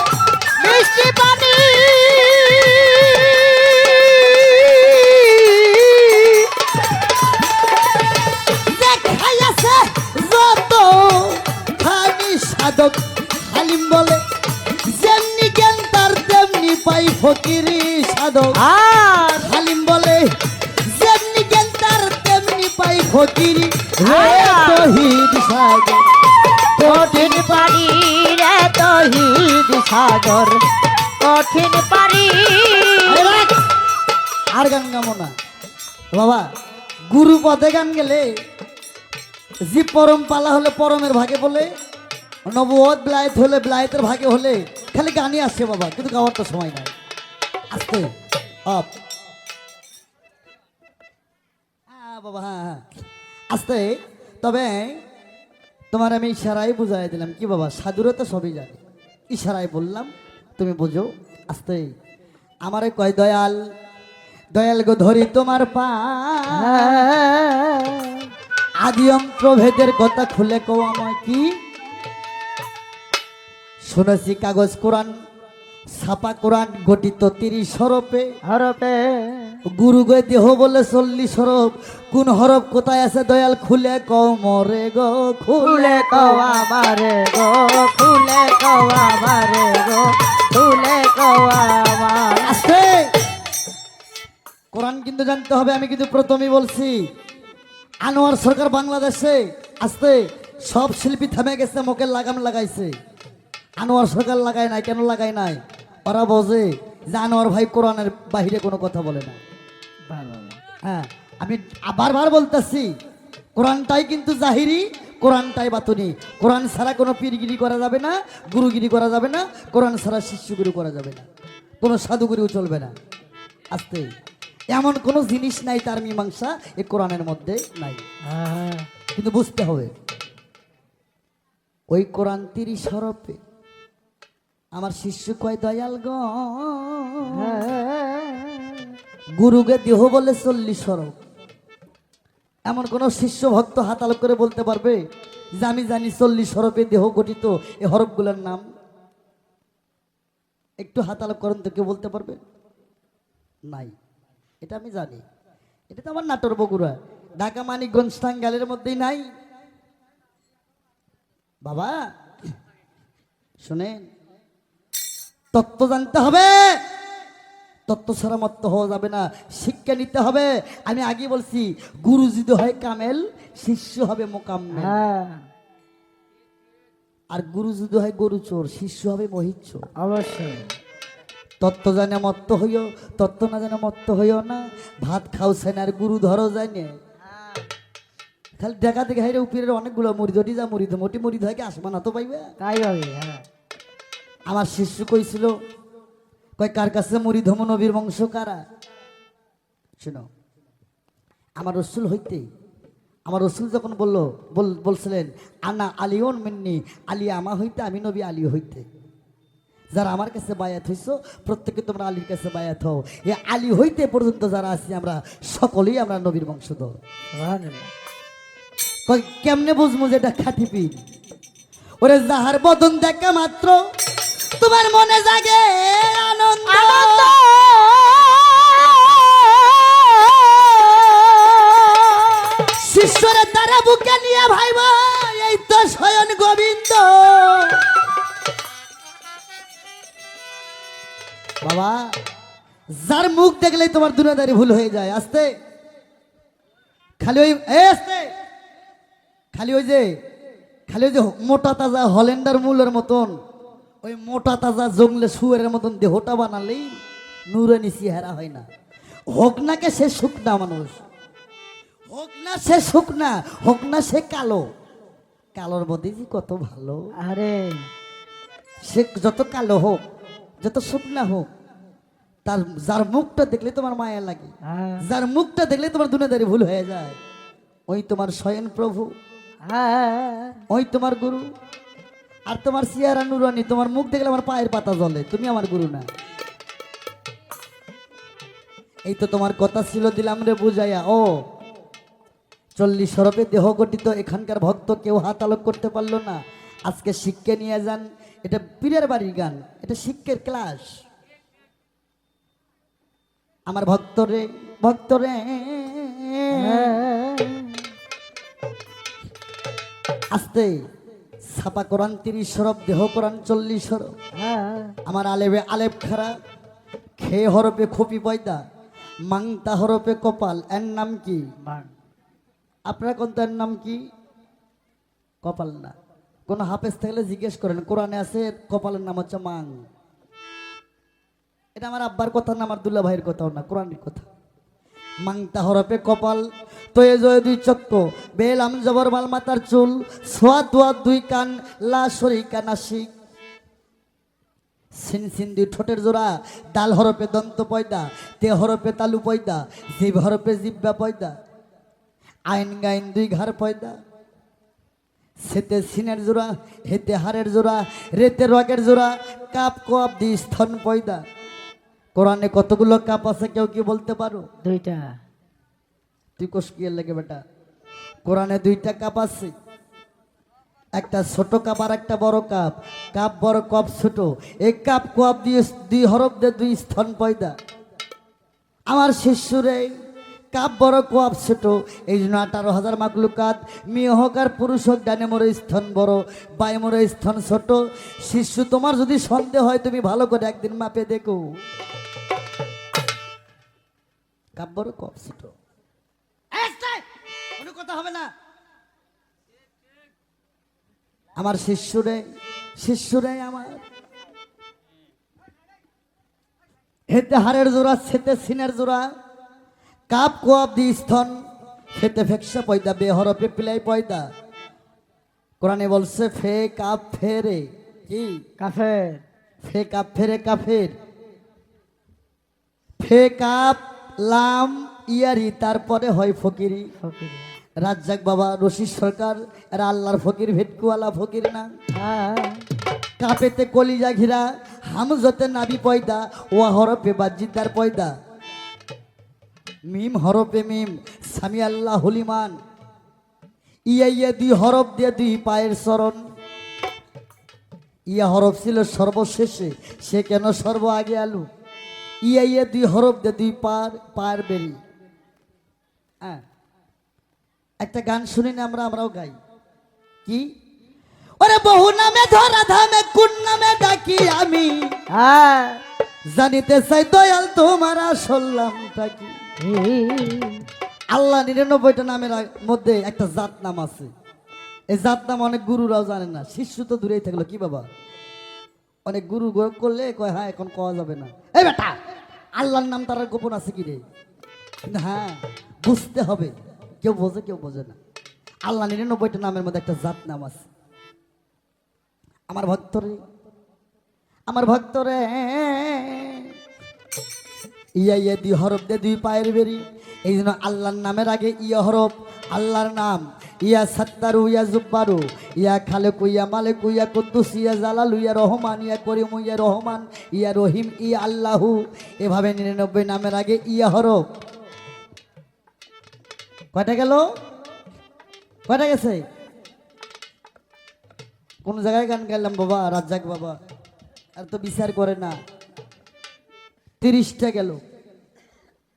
পাই ফকিরি সাধক আর হালিম বলে যেমনি জ্ঞান তার তেমনি পাই ফকিরি রে তহিদ সাগর কঠিন পারি রে তহিদ সাগর কঠিন পারি আর গান গামো না বাবা গুরু পদে গান গেলে জি পরম পালা হলে পরমের ভাগে বলে নবুয়ত ব্লায়েত হলে ব্লায়েতের ভাগে হলে খালি গানই আসছে বাবা, কিন্তু গাওয়ার তো সময় নাই। আস্তে আপ বাবা, হ্যাঁ হ্যাঁ আস্তে। তবে তোমার আমি ইশারায় বুঝাই দিলাম কি বাবা, সাধুরা তো সবই জানে, ইশারায় বললাম তুমি বুঝো। আস্তে আমারে কয় দয়াল দয়াল গো ধরি তোমার পা, আদি অন্ত ভেদের কথা খুলে কও আমায় কি। শুনেছি কাগজ কোরআন ছাপা কোরআন গঠিত 30 হরফে, হরপে গুরু গে দেহ বলে 40 হরফ। কোন হরফ কোথায় আছে দয়াল খুলে কও মরে গো, খুলে কওয়া মারে গো, খুলে কওয়া মারে গো, খুলে কওয়া মারে। আস্তে কোরআন কিন্তু জানতে হবে। আমি কিন্তু প্রথমেই বলছি আনোয়ার সরকার বাংলাদেশে আস্তে সব শিল্পী থেমে গেছে, মুখে লাগাম লাগাইছে। আনোয়ার সরকার লাগায় নাই, কেন লাগায় নাই? ওরা বোঝে যে আনোয়ার ভাই কোরআনের বাহিরে কোনো কথা বলে না। হ্যাঁ আমি বারবার বলতেছি কোরআনটাই কিন্তু জাহিরি, কোরআনটাই বাতুনি। কোরআন ছাড়া কোনো পীরগিরি করা যাবে না, গুরুগিরি করা যাবে না, কোরআন ছাড়া শিষ্যগুরু করা যাবে না, কোনো সাধুগুরুও চলবে না। আস্তে এমন কোনো জিনিস নাই তার মীমাংসা এই কোরআনের মধ্যে নাই, কিন্তু বুঝতে হবে ওই কোরআন 30 হরফে। আমার শিষ্য কয় দয়াল গ গুরুকে দেহ বলে 40 হরফ। এমন কোন শিষ্য ভক্ত হাতাল করে বলতে পারবে যে আমি জানি 40 হরফে দেহ গঠিত এই হরফগুলোর নাম? একটু হাতাল করেন তো, কেউ বলতে পারবে? নাই, এটা আমি জানি। এটা তো আমার নাটোর বগুড়া ঢাকা মানিকগঞ্জ টাঙ্গাইলের মধ্যেই নাই বাবা। শুনেন তত্ত্ব জানতে হবে, তত্ত্ব ছাড়া মত্ত হওয়া যাবে না, শিক্ষা নিতে হবে। আমি আগে বলছি গুরু যদি হয় কামেল, শিষ্য হবে মোকাম্মেল। আর গুরু যদি হয় গরু চোর, শিষ্য হবে মহিত চোর। অবশ্যই তত্ত্ব জানে মত্ত হইও, তত্ত্ব না জানে মত্ত হইও না। ভাত খাও সেন আর গুরু ধরো জানে, খালি দেখা দেখে হাইরে উপরের অনেকগুলো মুড়িদ যা মুড়িদ মোটি মুড়িদ হয় কি আসমান তো পাইবে? তাই হবে। হ্যাঁ আমার শিষ্য কইছিল কয় কার কাছে মুড়িদ হম নবীর বংশ কারা? শুনো আমার রসুল হইতে, আমার রসুল যখন বলছিলেন আনা আলিউন মিন্নি, আলী আমা হইতে, আমি নবী আলী হইতে। যারা আমার কাছে বায়াত হইছো প্রত্যেকে তোমরা আলীর কাছে বায়াত হও। এ আলী হইতে পর্যন্ত যারা আছি আমরা সকলেই আমরা নবীর বংশধর। কয় কেমনে বুঝবো যে এটা খাঁটি পীর? ওরে যাহার বদন দেখা মাত্র তোমার মনে জাগে আনন্দ, শিষ্যরে তারা বুকে নিয়ে ভাইব এই তো স্বয়ং গোবিন্দ। বাবা যার মুখ দেখলেই তোমার দুনিয়াদারি ভুল হয়ে যায়। আস্তে খালি ওই আস্তে খালি ওই যে মোটা তাজা হল্যান্ডার মূলের মতন, ওই মোটা তাজা জঙ্গলে শুয়ারের মতন দেহটা বানালেই নুরানি চেহারা হয় না। হোক না কে সে শুকনা মানুষ, হোক না সে শুকনা, হোক না সে কালো, কালোর মধ্যে যে কত ভালো। আরে সে যত কালো হোক, যত শুকনা হোক, তার যার মুখটা দেখলে তোমার মায়া লাগে, যার মুখটা দেখলে তোমার দুনিয়াদারি ভুল হয়ে যায়, ওই তোমার স্বয়ং প্রভু, ওই তোমার গুরু। আর তোমার চেহারা নুরানি, তোমার মুখ দেখলে আমার পায়ের পাতা জ্বলে, তুমি আমার গুরু না। এই তো তোমার কথা ছিল দিলাম রে বুঝাইয়া। ও 40 হরফে দেহ গঠিত এখানকার ভক্ত কেউ হাত আলোক করতে পারলো না। আজকে শিক্ষা নিয়ে যান, এটা পীরের বাড়ির গান, এটা শিক্ষার ক্লাস। আমার ভক্তরে আস্তে ছাপা কোরআন 30 হরফ, দেহ কোরআন 40 হরফ। আমার আলেবে আলেপ খারা খে হরপে খপি পয়দা, মাংতা হরপে কপাল, এর নাম কি? বাং আপনারা কোন এর নাম কি? কপাল না। কোন হাফেজ থাকলে জিজ্ঞেস করেন, কোরআনে আছে কপালের নাম হচ্ছে মাং। এটা আমার আব্বার কথা না, আমার দুল্লা ভাইয়ের কথাও না, কোরআনের কথা। মাংতা হরপে কপাল, তয়ে জয় দুই চক্র, বেল আম জবর মাল মাতার চুল, সোয়া দোয়া দুই কান, লা শরিকা নাসিক, সিন সিন দুই ঠোঁটের জোড়া, দাল হরপে দন্ত পয়দা, তে হরপে তালু পয়দা, জিভ হরপে জিব্বা পয়দা, আইন গাইন দুই ঘর পয়দা, সেতে সিনের জোড়া, হেতে হাড়ের জোড়া, রেতে রগের জোড়া, কাপ কোয়াপ দি স্তন পয়দা। কোরআনে কতগুলো কাপ আছে কেউ কি বলতে পারো? দুইটা তুই কোষ কি লাগে বেটা? কোরআনে দুইটা কাপ আছে, একটা ছোট কাপ আর একটা বড় কাপ। কাপ বড়, কাপ ছোট। এই কাপ কোয়াপ দিয়ে দুই হরফ দিয়ে দুই স্তন পয়দা। আমার শিষ্যরে কাপ বড় কোয়াপ ছোট, এই জন্য 18,000 মাকলুকাত, মেয়ে হোক আর পুরুষ হোক, ডানে মোড়ে স্তন বড়, বাই মোড়ে স্তন ছোট। শিষ্য, তোমার যদি সন্দেহ হয় তুমি ভালো করে একদিন মাপে দেখো। কাপ বড় কাপ ছোট, কোনো কথা হবে না। আমার শিষ্যরে আমার হেতে হাড়ের জোড়া, সেতে সিনের জোড়া, কাপ কোয়াব দি স্তন, ফেতে ফেকসা পয়দা, বে হরপে পিলাই পয়দা। কোরআনে বলছে ফে কাপ ফেরে, কি? কাফের ফে কাপ ফেরে কাফের, ফে কাপ লাম ইয়ারি, তারপরে হয় ফকিরি। ফকির রাজ্জাক বাবা, রশিদ সরকার, এরা আল্লাহর ফকির, ভেটকুয়ালা ফকির না। হ্যাঁ কাপেতে কলিজা ঘিরা, হামজতে নাবি পয়দা, ওয়া হরফে বাজিদার পয়দা, মিম হরফে মিম, সামি আল্লাহ হলিমান, ইয়া ইয়া দুই হরফ দিয়ে দুই পায়ের চরণ। ইয়া হরফ ছিল সর্বশেষে, সে কেন সর্ব আগে আলু? ইয়া ইয়া দুই হরফ দিয়ে দুই পায়ের বেরি। হ্যাঁ, একটা গান শুনি না আমরাও গাই, কি? ওরে বহু নামে ধরা ধামে, কোন নামে ডাকি আমি, হ্যাঁ জানিতে চাই দয়াল তোমার আসল নামটা কি? আল্লাহ 99টা নামের মধ্যে একটা জাত নাম আছে। এই জাত নাম অনেক গুরুরাও জানে না, শিষ্য তো দূরেই থাকলো। কি বাবা, অনেক গুরু করলে কয় হ্যাঁ এখন কওয়া যাবে না। এই বেটা, আল্লাহর নাম তার গোপন আছে কি রে? কিন্তু হ্যাঁ, বুঝতে হবে। কেউ বোঝে কেউ বোঝে না। আল্লাহ 99টা নামের মধ্যে একটা জাত নাম আছে। আমার ভক্তরে ইয়া ইয়া দুই হরফ দে দুই পায়ের বেরি। এই জন্য আল্লাহর নামের আগে ইয়া হরফ, আল্লাহর নাম। ইয়া সাত্তারু, ইয়া জুব্বারু, ইয়া খালেকু, ইয়া মালেকু, ইয়া কুদ্দুস, ইয়া জালালু, ইয়া রহমান, ইয়া করিমু, ইয়া রহমান, ইয়া রহিম, ইয়া আল্লাহু। এভাবে 99 নামের আগে ইয়া হরফ। কয়টা গেল? কয়টা গেছে? কোন জায়গায় গান গাইলাম বাবা? রাজ্জাক বাবা আর তো বিচার করে না। 30টা গেল,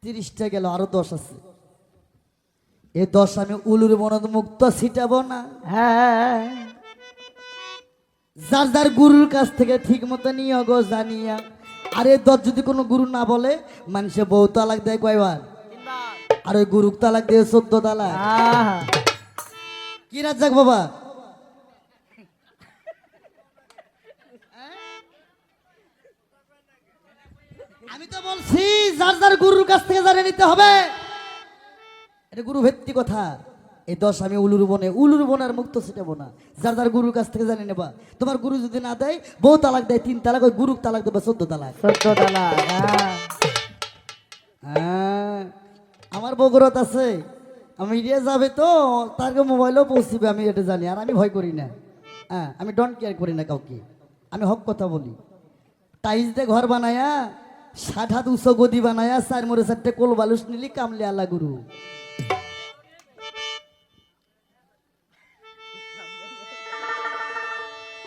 30টা গেল, আরো 10 আছে। এই 10 আমি উলুর মনদ মুক্ত ছিটাবো না। হ্যাঁ যার যার গুরুর কাছ থেকে ঠিক মতো নিয়ে গো জানিয়া। আর এই 10 যদি কোনো গুরু না বলে, মানুষে বউ তালাক দেয় কয়বার? আর ওই গুরুক তালাক দিয়ে 14 তালাক। কি রাজ্জাক বাবা? আমি তো বলছি যার যার গুরুর কাছ থেকে জানিয়ে নিতে হবে। এটা গুরু ভিত্তিক কথা। এই 10 আমি উলুর বনে আর মুক্ত ছিটাবো না। যার যার গুরুর কাছ থেকে জানিয়ে নেবা। তোমার গুরু যদি না দেয়, বউ তালাক দেয় 3 তালাক, ওই গুরুক তালাক দেবে 14 তালাক। 14 তালাক। হ্যাঁ, আমার বগুড়াত আছে। আমি ইয়ে যাবে তো তার মোবাইলেও পৌঁছবে, আমি এটা জানি। আর আমি ভয় করি না। হ্যাঁ, আমি ডোন্ট কেয়ার করি না কাউকে। আমি হক কথা বলি। টাইলস দিয়ে ঘর বানায়া, 60 হাত উঁচু গদি বানায়া, 4 মোড়ে 4টে কোল বালুস নিলি, কামলে আল্লাহ গুরু।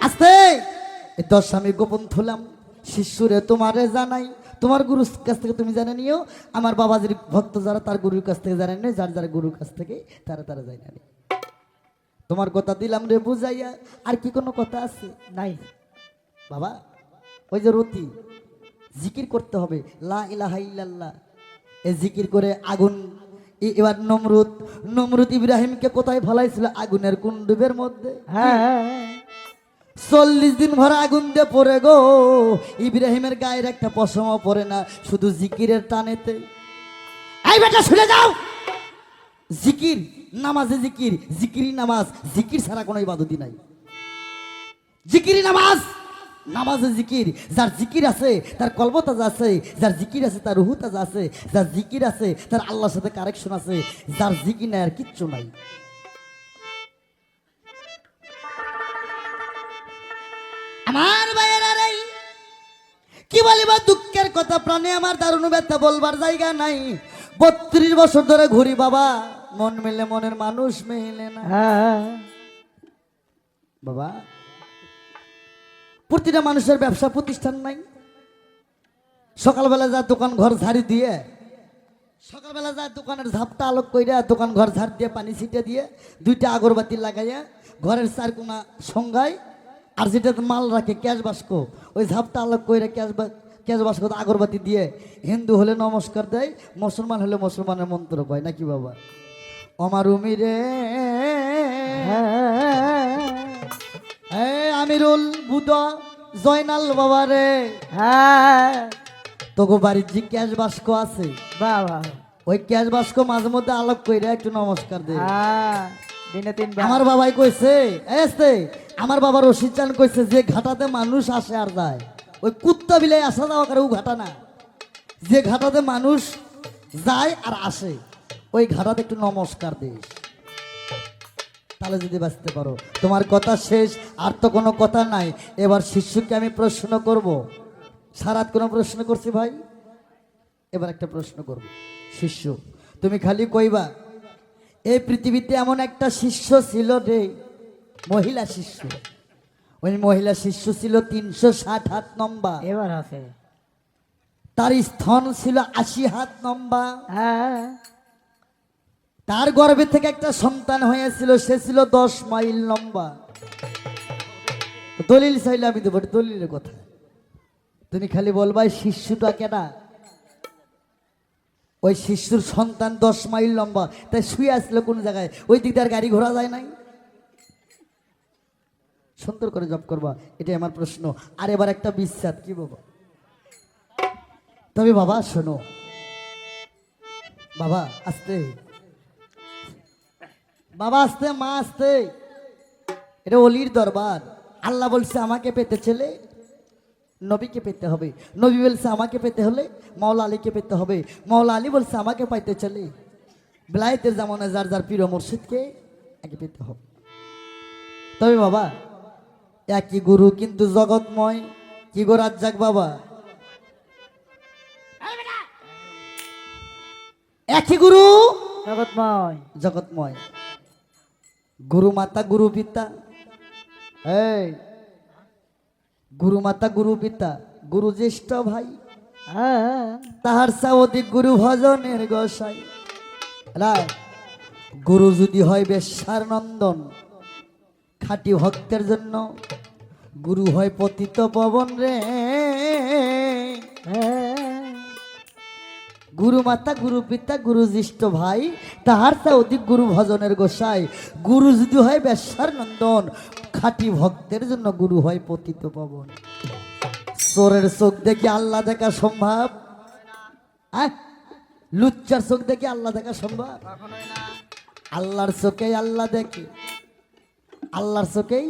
আস্তে এই 10 আমি গোপন থুলাম। শিষ্যরে তোমারে জানাই, তোমার গুরুর কাছ থেকে তুমি জানে নিও। আমার বাবাজির ভক্ত যারা, তার গুরুর কাছ থেকে জানেন, যার যার গুরুর কাছ থেকে তারা যায় না। তোমার কথা দিলাম রে বুঝাইয়া। আর কি কোনো কথা আছে? নাই বাবা, ওই যে রতি, জিকির করতে হবে, লা ইলাহা ইল্লাল্লাহ। এই জিকির করে আগুন এবার নমরুদ ইব্রাহিমকে কোথায় ফেলাইছিল? আগুনের কুণ্ডুবের মধ্যে। হ্যাঁ 40 দিন ভর আগুন দিয়ে পড়ে গো, ইব্রাহিমের গায়ের একটা পশমও পড়ে না, শুধু জিকিরের টানেতে। এই বেটা শুনে যাও, জিকির নামাজে জিকির, জিকিরি নামাজ, জিকির ছাড়া কোনো ইবাদতই নাই। জিকিরি নামাজ, নামাজে জিকির। যার জিকির আছে তার কলব তাজা আছে, যার জিকির আছে তার রুহু তাজা আছে, যার জিকির আছে তার আল্লাহর সাথে কানেকশন আছে, যার জিকির নাই আর কিচ্ছু নাই। আমার ভাইয়েরা রে, কি বলিবা দুঃখের কথা, প্রাণে আমার দারুণ ব্যথা, বলবার জায়গা নাই। 32 বছর ধরে ঘুরি বাবা, মন মেলে মনের মানুষ মেলে না। হ্যাঁ বাবা, প্রতিটা মানুষের ব্যবসা প্রতিষ্ঠান নাই। সকালবেলা যা দোকান ঘর ঝাড়ি দিয়ে, সকালবেলা যা দোকানের ঝাপটা আলোক কইরা, দোকান ঘর ঝাড় দিয়ে পানি ছিটে দিয়ে, 2টা আগরবাতি লাগাইয়া ঘরের 4 কোণা সংজ্ঞায়, আর যেটা মাল রাখে ক্যাশ বাস্ক, ওই ঝাপটা আলোক কইরা ক্যাশ বাস্ক আগরবাতি দিয়ে, হিন্দু হলে নমস্কার দেয়, মুসলমান হলে মুসলমানের মন্ত্র কয় নাকি বাবা। আমার উমিরে আমিরুল বুধ জয়নাল বাবা রে, হ্যাঁ তোকে বাড়ির যে ক্যাশ বাস্ক আছে, বাবা ওই ক্যাশ বাস্ক মাঝে মধ্যে আলোক কইরা একটু নমস্কার দে। হ্যাঁ দিনে 3 বার। আমার বাবাই কইছে, এসতে আমার বাবা রশিদ চান কইছে, যে ঘাটাতে মানুষ আসে আর যায়, ওই কুত্তা বিলাই আসা যাওয়া করে ও ঘাটা না, যে ঘাটাতে মানুষ যায় আর আসে ওই ঘাটাতে একটু নমস্কার দিস, তাহলে যদি বাঁচতে পারো। তোমার কথা শেষ, আর তো কোনো কথা নাই। এবার শিষ্যকে আমি প্রশ্ন করব। সারাত কোনো প্রশ্ন করছি ভাই, এবার একটা প্রশ্ন করব। শিষ্য তুমি খালি কইবা, এই পৃথিবীতে এমন একটা শিষ্য ছিল রে, মহিলা শিষ্য, ওই মহিলা শিষ্য ছিল 360 হাত লম্বা, এবার আছে। তার স্তন ছিল 80 হাত লম্বা, হ্যাঁ তার গর্ভে থেকে একটা সন্তান হয়েছিল, সে ছিল 10 মাইল লম্বা। দলিল চাইলে আমি দেবো, দলিলের কথা। তুমি খালি বলবা শিষ্যটা কেনা, ওই শিশুর সন্তান 10 মাইল লম্বা, তাই শুয়ে আসলো কোন জায়গায়? ওই দিক দিয়ে আর গাড়ি ঘোড়া যায় নাই? সুন্দর করে জব করবা, এটাই আমার প্রশ্ন। আর এবার একটা বিশ্বাস, কি বাবা, তবে বাবা শোনো, বাবা আস্তে, বাবা আস্তে, মা আস্তে, এটা অলির দরবার। আল্লাহ বলছে আমাকে পেতে ছেলে নবীকে পেতে হবে, নবী বলছে আমাকে পেতে হলে মাওলা আলীকে পেতে হবে, মাওলা আলী বলছে আমাকে পাইতে চলে বেলায়েতের জামানায় যার যার পীর মুর্শিদকে আগে পেতে হবে। তবে বাবা একই গুরু কিন্তু জগৎময়, কি গো রাজ্জাক বাবা, একই গুরু জগৎময়। জগৎময়। গুরু মাতা গুরু পিতা, এই গুরু মাতা গুরু পিতা, গুরু জ্যেষ্ঠ ভাই, হ্যাঁ তাহার চা অধিক গুরু ভজনের গোসাই। রায় গুরু যদি হয় বেশ্যার নন্দন, খাঁটি ভক্তের জন্য গুরু হয় পতিত পবন রে। হ্যাঁ গুরু মাতা গুরু পিতা গুরু জ্যেষ্ঠ ভাই, তাহার চা অধিক গুরু ভজনের গোসাই। গুরু যদি হয় বেশ্যার নন্দন, খাঁটি ভক্তের জন্য গুরু হয় পতিত পবন। চোরের চোখ দেখে আল্লাহ দেখা সম্ভব? লুচ্চার চোখ দেখে আল্লাহ দেখা সম্ভব? আল্লাহর চোখেই আল্লাহ দেখে, আল্লাহর চোখেই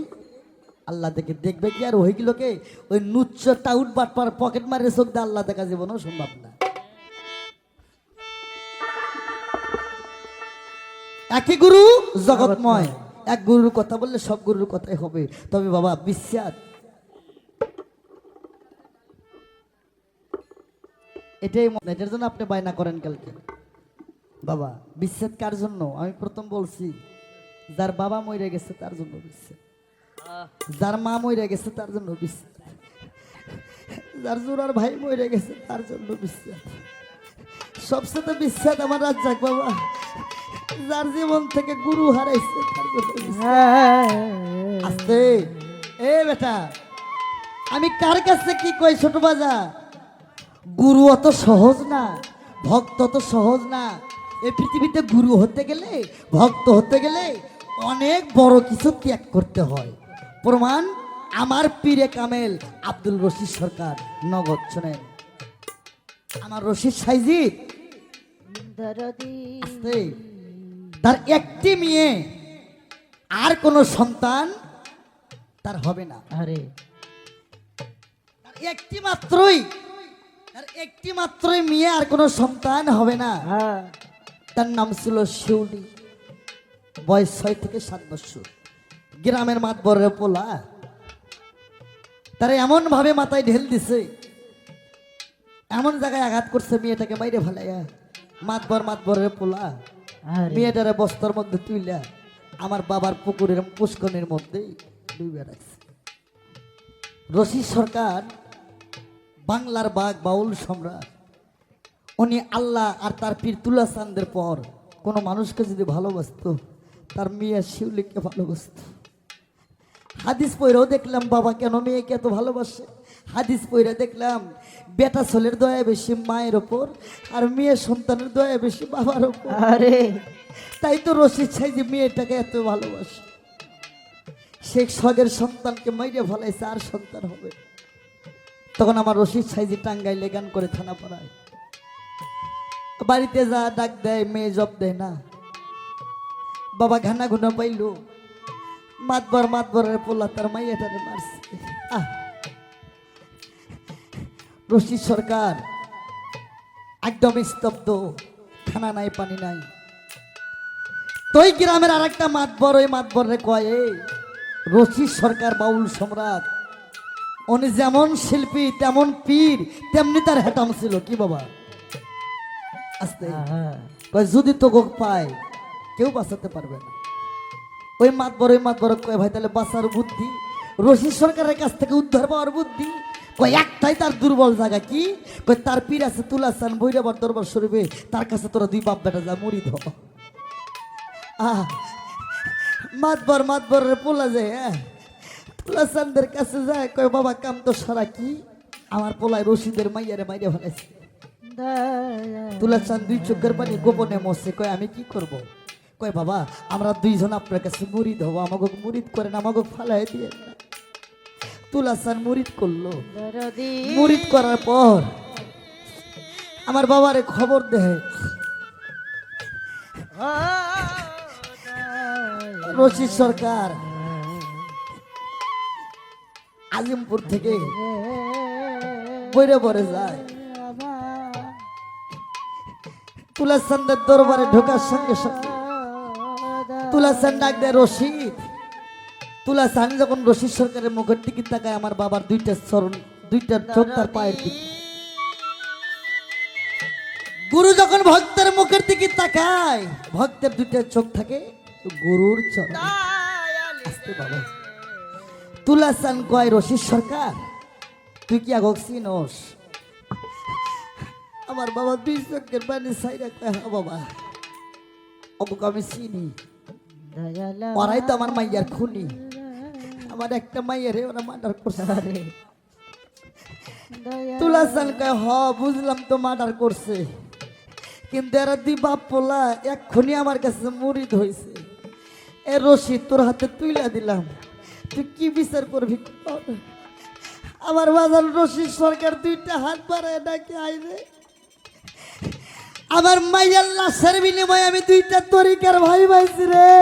আল্লাহ দেখে। দেখবে কি আর ওইগুলোকে? ওই নুচ্চ টাউট বাটপার পকেট মারে চোখ দিয়ে আল্লাহ দেখা জীবনও সম্ভব না। একই গুরু জগৎময়, এক গুরুর কথা বললে সব গুরুর কথাই হবে। তবে বাবা বিশ্বাস, এটাই এটার জন্য আপনি বায়না করেন কালকে। বাবা বিশ্বাস কার জন্য? আমি প্রথম বলছি, যার বাবা মরে গেছে তার জন্য বিশ্বাস, যার মা মরে গেছে তার জন্য বিশ্বাস, যার জোড়ার ভাই মরে গেছে তার জন্য বিশ্বাস। সবচেয়ে বিশ্বাস আমার রাজ্জাক বাবা, যার জীবন থেকে গুরু হারাইছে তার জন্য বিশ্বাস। আস্তে এ বেটা, আমি কার কাছে কি কই ছোট বাজা, গুরু অত সহজ না, ভক্ত অত সহজ না। এই পৃথিবীতে গুরু হতে গেলে, ভক্ত হতে গেলে অনেক বড় কিছু ত্যাগ করতে হয়। প্রমাণ আমার পীরে কামেল আব্দুল রশিদ সরকার। নগদ শোনেন, আমার রশিদ সাইজি দরদি আছে, তার একটি মেয়ে, আর কোনো সন্তান তার হবে না। আরে তার একটি মাত্রই মেয়ে, আর কোনো সন্তান হবে না। হ্যাঁ তার নাম ছিল শিউলি। বয়স 6 থেকে 7 বছর। গ্রামের মাতবরের পোলা, তারা এমন ভাবে মাথায় ঢেল দিছে, এমন জায়গায় আঘাত করছে, মেয়েটাকে বাইরে ফেলাইয়া মাতবরের পোলা আরে মেয়েটারে বস্তার মধ্যে তুইলা আমার বাবার পুকুরের পুষ্করণীর মধ্যে ডুবে রাখছে। রশিদ সরকার বাংলার বাঘ বাউল সম্রাট। উনি আল্লাহ আর তার পীর তুলা চাঁদের পর কোনো মানুষকে যদি ভালোবাসতো, তার মেয়ে শিউলিকে ভালোবাসত। হাদিস পইরাও দেখলাম বাবা কেন মেয়েকে এত ভালোবাসে। হাদিস পইরা দেখলাম বেটা ছেলের দয়া বেশি মায়ের ওপর, আর মেয়ে সন্তানের দয়া বেশি বাবার ওপর। আরে তাই তো রশিদ সাইজি মেয়েটাকে এত ভালোবাসে। শেখ সগের সন্তানকে মাইরে ফলাইছে, আর সন্তান হবে। তখন আমার রশিদ সাইজি টাঙ্গাইলে গান করে থানা পাড়ায়, বাড়িতে যা ডাক দেয়, মেয়ে জব দেয় না। বাবা ঘানা ঘুনা পাইল, মাতবরের পোলা তার মাইয়াটারে মারছে। রশিদ সরকার একদম স্তব্ধ, খানা নাই পানি নাই। তোই গ্রামের আর একটা মাতবর, ওই মাতবরে কয়, এই রশিদ সরকার বাউল সম্রাট, উনি যেমন শিল্পী তেমন পীর, তেমনি তার হেটাম ছিল। কি বাবা আস্তে হ্যাঁ কয়, যদি তো পায় কেউ বাঁচাতে পারবে না। ওই মাতবর কয়, ভাই তাহলে বাঁচার বুদ্ধি, রশিদ সরকারের কাছ থেকে উদ্ধার পাওয়ার বুদ্ধি কয় একটাই, তার দুর্বল জায়গা কি? কয় তার পীর আছে তুলাসান ভৈরবার দরবার শরীফে, তার কাছে তোরা 2 বাপ বেটা যা মুড়ি ধ। মাতবরের পোলা যায়, তুলাসানদের কাছে যায়, কয় বাবা কাম তো সারা কি? আমার পোলায় রশিদের মাইয়ারে মাইরে ফেলেছে। তুলাচান 2 চোখের পানি গোপনে মরছে। কয় আমি কি করব? কয় বাবা আমরা 2 জন আপনার কাছে মুরিদ হবো, আমাকে মুরিদ করেন, আমাকে ফালাই দিয়ে। তুলাচান মুরিদ করলো। দরদি মুরিদ করার পর আমার বাবারে খবর দেয়, রশিদ সরকার আজিমপুর থেকে বইরে পরে যায়। তুলাচান্দের দরবারে ঢোকার সঙ্গে সঙ্গে তুলাচান ডাক দেয়, রশিদ। তুলাচান যখন রশিদ সরকারের মুখের দিকে তাকায়, আমার বাবার 2টা চরণ, 2টা চোখ তার পায়ের দিকে। গুরু যখন ভক্তের মুখের দিকে তাকায়, ভক্তের 2টা চোখ থাকে গুরুর চরণ। আস্তে বাবা। তুলাচান কয়, রশিদ সরকার তুই কি আগক চিনোস? আমার বাবা 2 চোখের পানি সাইরা কয়, হ্যাঁ বাবা অবুক আমি চিনি, ওরাই তো আমার মাইয়ার খুনি। আমার একটা মাইয়ারে ওরা মার্ডার করছে। তুলাচান কয়, হ বুঝলাম তো মার্ডার করছে, কিন্তু এরা 2 বাপ পোলা এক্ষুনি আমার কাছে মুরিদ হয়েছে। এ রশিদ তোর হাতে তুইলা দিলাম, তুই কি বিচার করবি? আমার বাজার রশিদ সরকার 2টা হাত বাড়ায় ডাকে, আইরে আমার মাইয়ার লাশের বিনিময়ে আমি 2টা তরিকার ভাই পাইছি রে,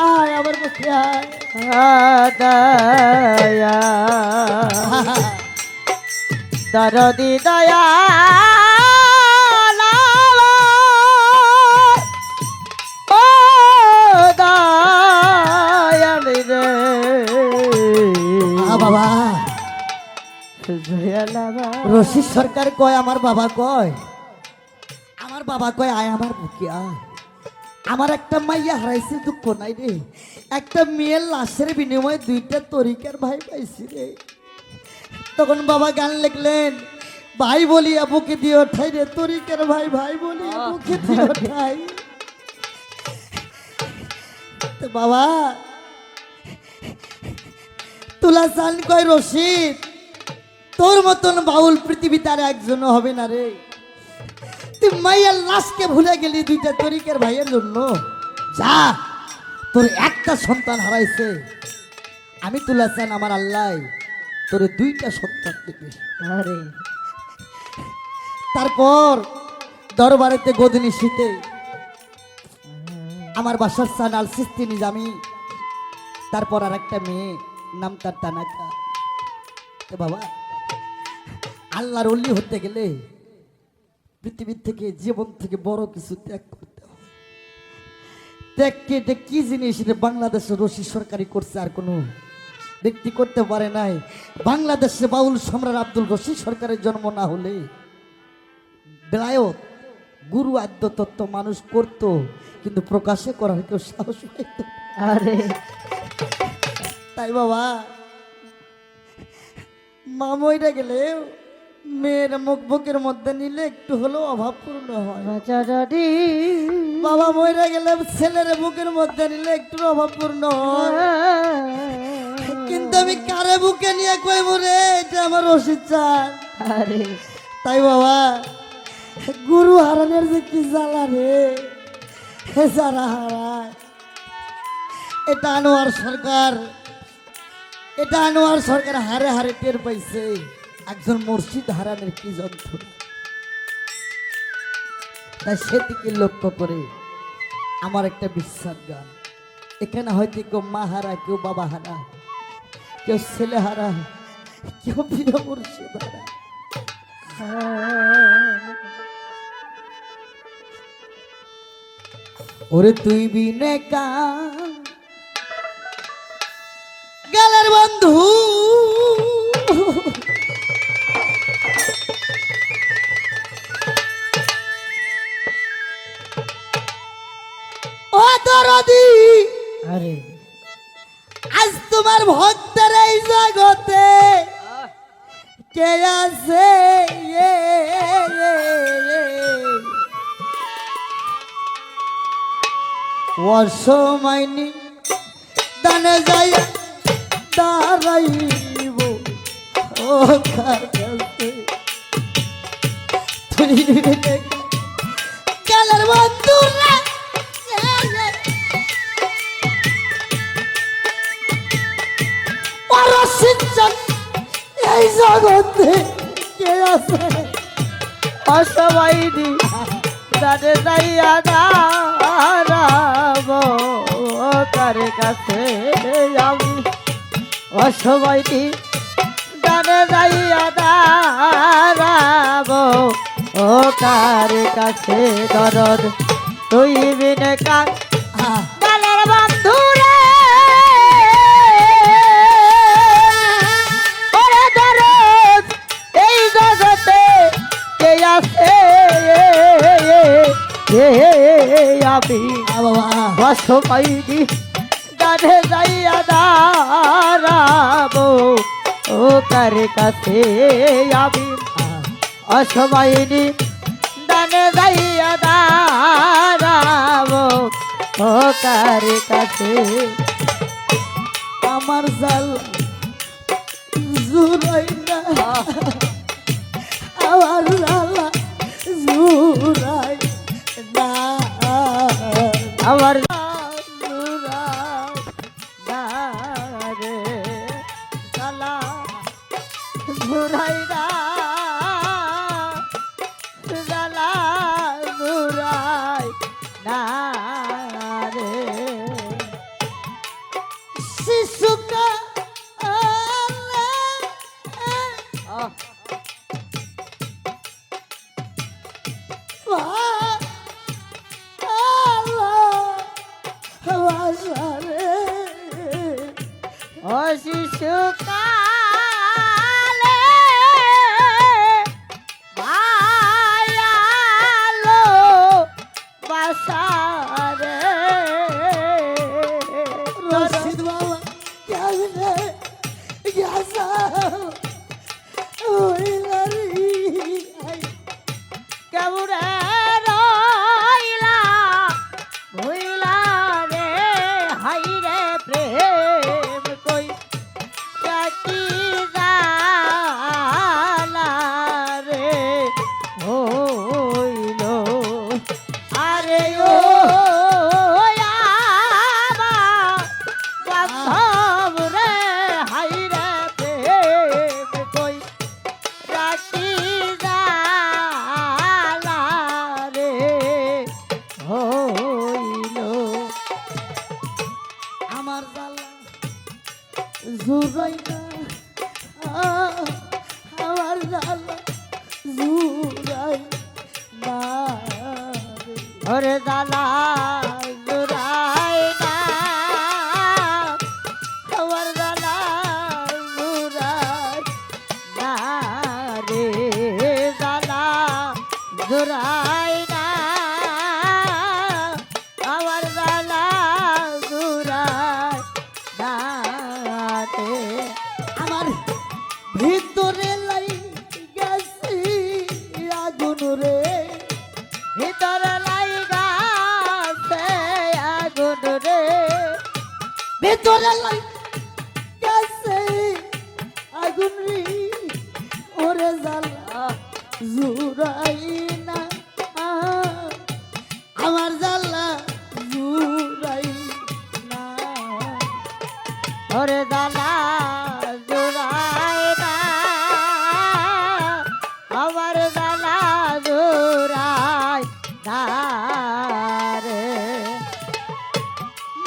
আয় আমার পক্ষে আয়। দয়া দরদি দয়া ও দয়াল রে বাবা দয়াল রশিদ সরকার কয়, আমার বাবা কয়, আয় আমার বুকে আয়। আমার একটা মাইয়া হারাইছে, দুঃখ নাই রে, একটা মেয়ের লাশের বিনিময়ে 2টা তরিকার ভাই পাইছি রে। তখন বাবা গান লিখলেন, ভাই বলিয়া বুকে দিয়ে ওঠাই রে, তরিকার ভাই ভাই বলিয়া বুকে দিয়ে ওঠাই। তো বাবা তুলাচান কয়, রশিদ তোর মতন বাউল পৃথিবীতে আর একজনও হবে না রে। তুই মাইয়ার লাশকে ভুলে গেলি দুইটা তরিকের ভাইয়ের জন্য। যা, তোর একটা সন্তান হারাইছে, আমি তুলেছেন আমার আল্লাহ তোর দুইটা সন্তান দিবে। আরে তারপর দরবারেতে গদিনী শীতে আমার বাসার সান আল সিস্তি নিজামি, তারপর আর একটা মেয়ে নাম তার তানাকা। তো বাবা, আল্লাহর অলি হতে গেলে পৃথিবীর থেকে, জীবন থেকে বড় কিছু ত্যাগ করতে হয়। ত্যাগকে এটা কি জিনিস, এটা বাংলাদেশের রশি সরকারি করছে, আর কোনো ব্যক্তি করতে পারে নাই। বাংলাদেশে বাউল সম্রাট আব্দুল রশিদ সরকারের জন্ম না হলে বেলায়ত গুরু আদ্য তত্ত্ব মানুষ করত, কিন্তু প্রকাশে করার কেউ সাহস পাইত না। আরে তাই বাবা, মা মইরা গেলে মেয়ের মুখ বুকের মধ্যে নিলে একটু হলেও অভাব পূর্ণ হয়। বাজারি বাবা মইরা গেলে ছেলের বুকের মধ্যে নিলে একটু অভাব পূর্ণ হয়। কিন্তু আমি কারে বুকে নিয়ে কইব রে, এটা আমার রশিদ চান। আরে তাই বাবা, গুরু হারানোর যে কি জ্বালা রে, যারা হারায়, এটা আনোয়ার সরকার, এটা আনোয়ার সরকার হারে হারে টের পাইছে একজন মুর্শিদ হারানোর কি যন্ত্রণা। তাই সেদিকে লক্ষ্য করে আমার একটা বিশ্বাস গান। এখানে হয়তো কেউ মা হারা, কেউ বাবা হারা, কেউ ছেলে হারা, কেউ প্রিয় মুর্শিদ হারা। ওরে তুই বিনে কান গেলের বন্ধু, ও দরদি, আরে আজ তোমার ভক্তের এই জগতে কে আছে? অসময়নি দানে যাই দাঁড়াইব ও কাছে গেলের বন্ধুরা, এই জগতে কে আছে? অসবাইনি দাঁড়ে যাইয়া দাঁড়াবো কার কাছে আমি। অসবাইনি দাঁড়ে যাইয়া দাঁড়াবো ও কার কাছে। দরদ তুই বিনে কান গালের বন্ধু রে, ওরে দরদ এই জগতে কে আছে? আমি অসবাইনি দাঁড়ে যাইয়া দাঁড়াবো ও কার কাছে আমি। অসবাইনি দানে যাইয়া দাঁড়াবো ও কার কাছে। আমার জাল জুরাই না, আমার জালা জুরাই না, আমার ঘুরাই না জালা ঘুরাই না রে। শিশুকা ও শিশু কালে মায়ালো বাসারে। রশিদ বাবা কেমনে গেছা কেমনে রইলা ভুইলা রে, হাই রে প্রেম কই কাটি জুড়াই না আমার জ্বালা জুড়াই না ওরে জ্বালা জুড়াই না আমার জ্বালা জুড়াই না রে জ্বালা জুড়াই না আমার জ্বালা জুড়াই না রে আমার ভিতরে লাই গেছি আগুন রে ভিতরে লাইগা সে আগুন রে ভিতরে লাই গেছে আগুন রে ওরে জ্বালা জুড়াই না আমার জ্বালা জুড়াই না ওরে জ্বালা জুড়াই না আমার জ্বালা জুড়াই না রে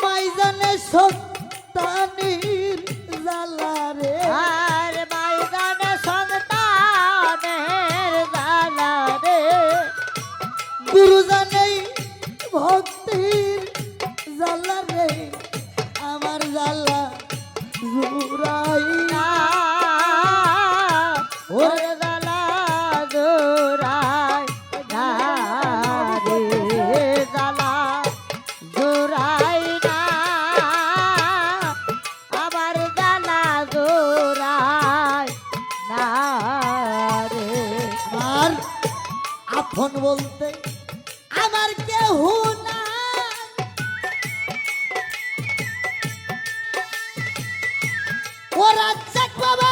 মাইজানে সন্তানির জ্বালা রে আর মাইদানে সন্তানের জ্বালা রে গুরু জানেই ভক্তির জ্বালা রে আমার জ্বালা জুড়াই না ওরে জ্বালা জোড়াই না রে জ্বালা জোড়াই না আবার জ্বালা জোড়াই না রে আর আপন বলতে আমার কেহ না ওরা চাক বাবা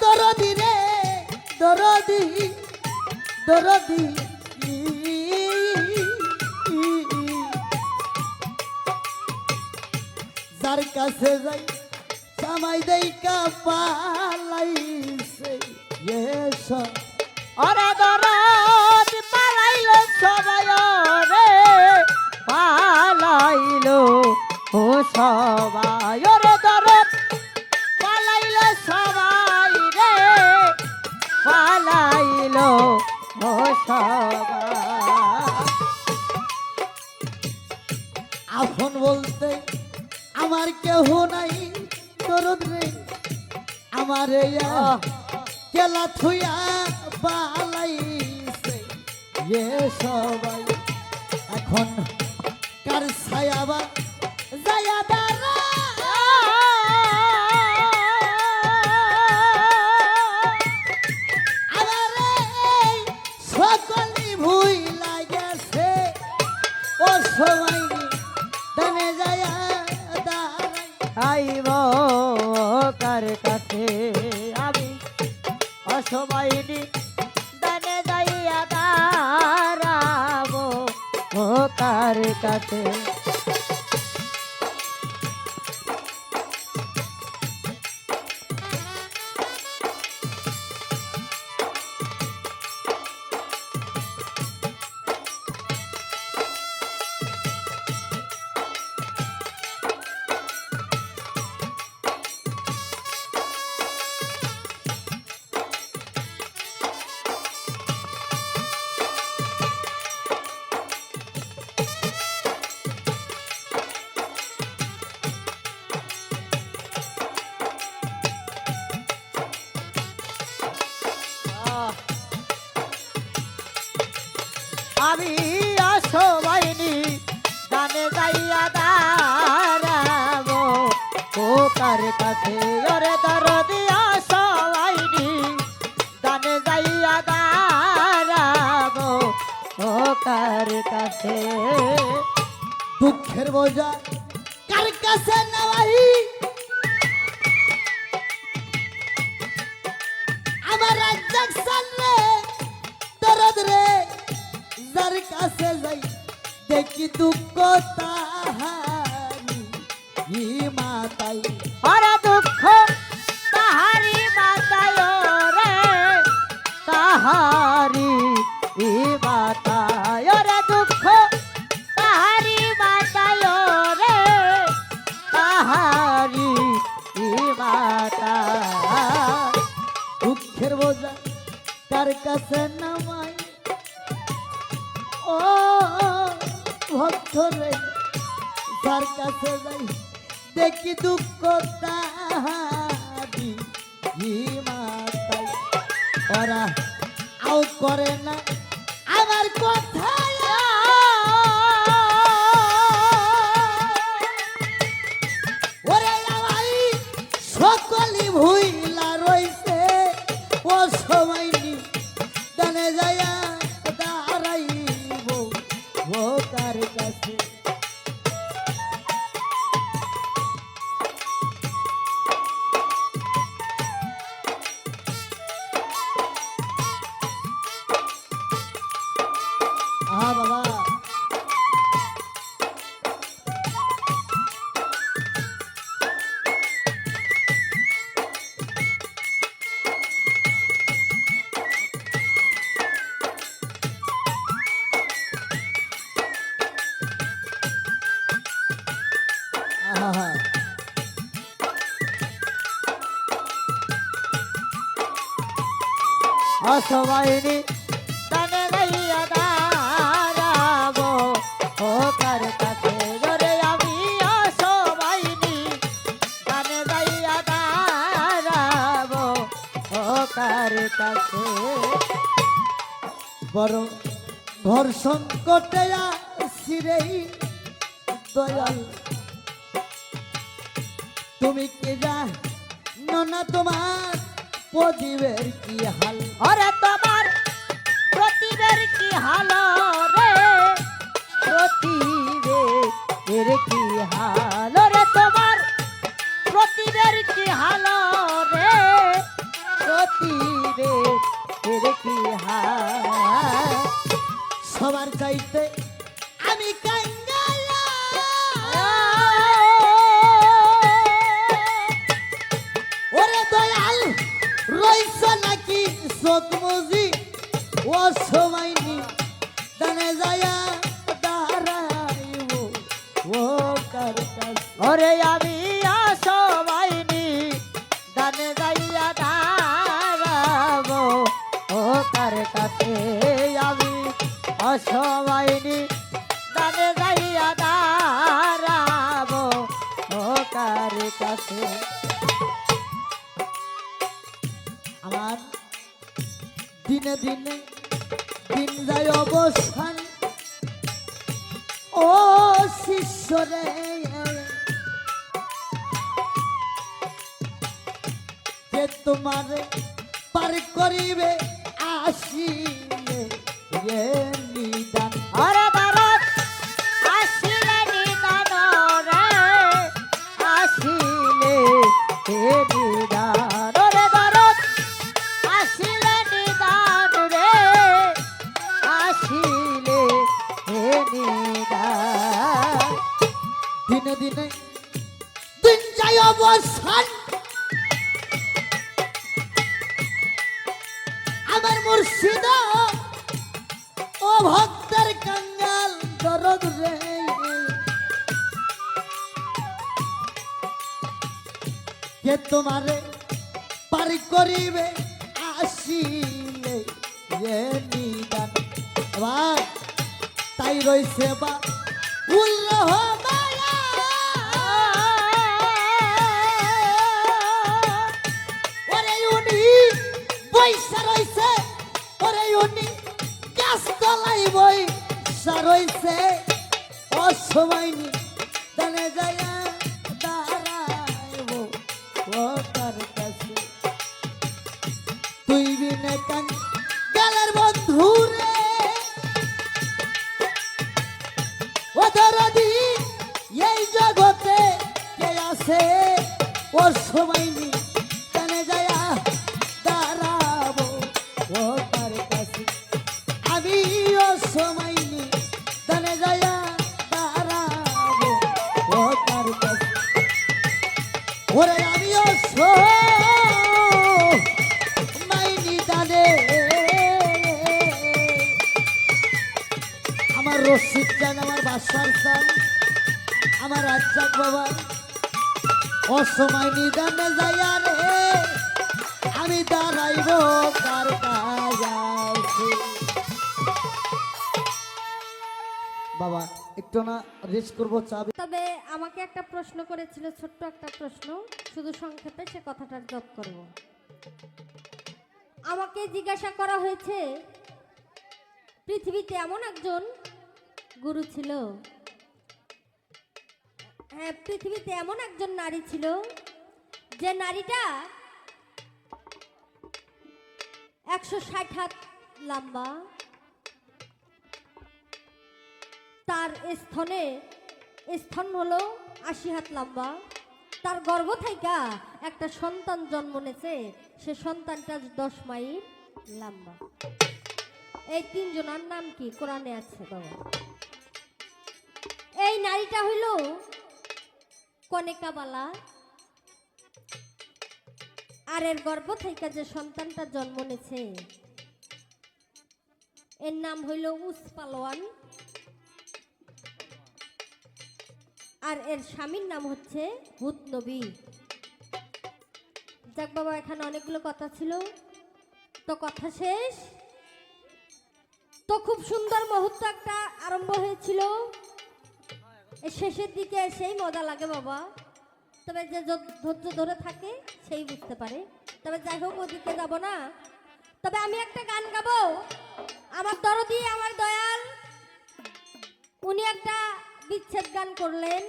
দরদি রে দরদি দরদি যার কাছে যাই সামাই দেই কা পালাইছে এসব ওরে দরদ পালাইলো সবাই রে পালাইলো ও সবাই ওরে দরদ পালাইলো সবাই রে পালাইলো ও সবাই আপন বলতে আমার কেহ নাই দরদ রে আমার কেলা থুয়া পালাইছে এ সবাই এখন কার ছায়াবা যায়া দাঁড়া আমারে এই সকলি ভুই লাগেছে ও সবাই দানে যায়া দাঁড়াই আইব কার কাছে আমি অসবাইনি দানে যাইয়া দাঁড়াবো ও কার কাছে আমি অসবাইনি দানে যাইয়া দাঁড়াবো ও কার কাছে ওরে দরদি অসবাইনি দানে যাইয়া দাঁড়াবো ও কার কাছে দুঃখের বোঝা কার কাছে নেওয়াই আমার রাজ্জাক সামনে দরদ রে যার কাছে যাই দেখি দুঃখ তাহারি হি মাতাই ওরে দুঃখ তাহারি মাতায় রে তাহারি মাতায় রে দুঃখ তাহারি মাতায় রে তাহারি কাছে নামাই ও ভক্ত রে যার কাছে যাই দেখি দুঃখ তাহারি মাতাই ওরা আউ করে না আমার কথা ওরে আমার সকলি ভুইলা রইছে ও সময় নি দানে যায়া দাঁড়াইব ও তার কাছে আহা বাবা আহা অসবাইনি তানে গাইয়া দাঁড়াবো ও কার কাছে ধরে আমি অসবাইনি তানে গাইয়া দাঁড়াবো ও কার কাছে বড় ঘর সংকটে আসিরে দয়াল তুমি কি জানো না তোমার প্রদীপের কি হাল ওরে তোমার প্রতিবের কি হাল রে প্রতিবের কি হাল রে তোমার প্রতিবের কি হাল রে প্রতিবের কি হাল সবার চাইতে আমি কাঙ্গালা ওরে দয়াল রইছ নাকি চোখ মুজি ও সময় নি দানে যায়া দাঁড়াইব ও কার কাছে ওরে আমি আসবাইনি দানে যাইয়া দাঁড়াবো ও কার কাছে আমি অসবাইনি দানে যাইয়া দাঁড়াবো ও কার কাছে আমার দিনে দিনে দিন যায় অবসান ও শিষ্যরে যে তোমার পার করিবে আসিলে এ নিদান ওরে দারদ আসিলে নিদান রে আসিলে হে নিদান ওরে দারদ আসিলে নিদান রে আসিলে হে নিদান দিনে দিনে দিন যায় অবসান আমার মুর্শিদ ও ভক্তের কাঙ্গাল দরদ রে কে তোমারে পার করিবে আসিলে এ নিদান এবার তাই রইছে বা উল্লাহ মায়া ওরে উনি বৈশা রইছে ওরে উনি গাছ তলাই বৈশা রইছে অসময় নি দানে যায়া দাঁড়াইব ও তার কাছে তুই বিনে কান গালের বন্ধু রে ও দরদি এই জগতে কে আছে ও সময় নি দানে যায়া দাঁড়াবো ও তার কাছে আমি ও সময় নি দানে যায়া দাঁড়াবো ও তার কাছে ওরে আমি ও মাইনি দানে আমার রশিদ চান আমার বাসার চান আমার রাজ্জাক বাবা অসময় নিদানে যাইয়া রে আমি দাঁড়াইব কার কাছে। বাবা একটু না রেস্ট করবো চাবি। তবে আমাকে একটা প্রশ্ন করেছিল, ছোট্ট একটা প্রশ্ন, শুধু সংক্ষেপে সে কথাটার জবাব করব। আমাকে জিজ্ঞাসা করা হয়েছে পৃথিবীতে এমন একজন গুরু ছিল, হ্যাঁ পৃথিবীতে এমন একজন নারী ছিল যে নারীটা 160 হাত লম্বা, তার স্তন হলো 80 হাত লম্বা, তার গর্ভ থেকে একটা সন্তান জন্ম নিয়েছে, সে সন্তানটা 10 মাইল লম্বা। এই তিনজনের নাম কি কোরআনে আছে বাবা? এই নারীটা হইল কনেকাবালা, আর এর গর্ভ থেকে যে সন্তানটা জন্ম নিয়েছে এর নাম হইল উস পালোয়ান, আর এর স্বামীর নাম হচ্ছে হুত নবী। যাক বাবা, এখানে অনেকগুলো কথা ছিল, তো কথা শেষ। তো খুব সুন্দর মুহূর্ত একটা আরম্ভ হয়েছিল, এই শেষের দিকে সেই মজা লাগে বাবা। তবে যে ধৈর্য ধরে থাকে সেই বুঝতে পারে। তবে যাই হোক, ওদিকে যাব না। তবে আমি একটা গান গাবো, আমার দরদি, আমার দয়াল, উনি একটা বিচ্ছেদ গান করলেন।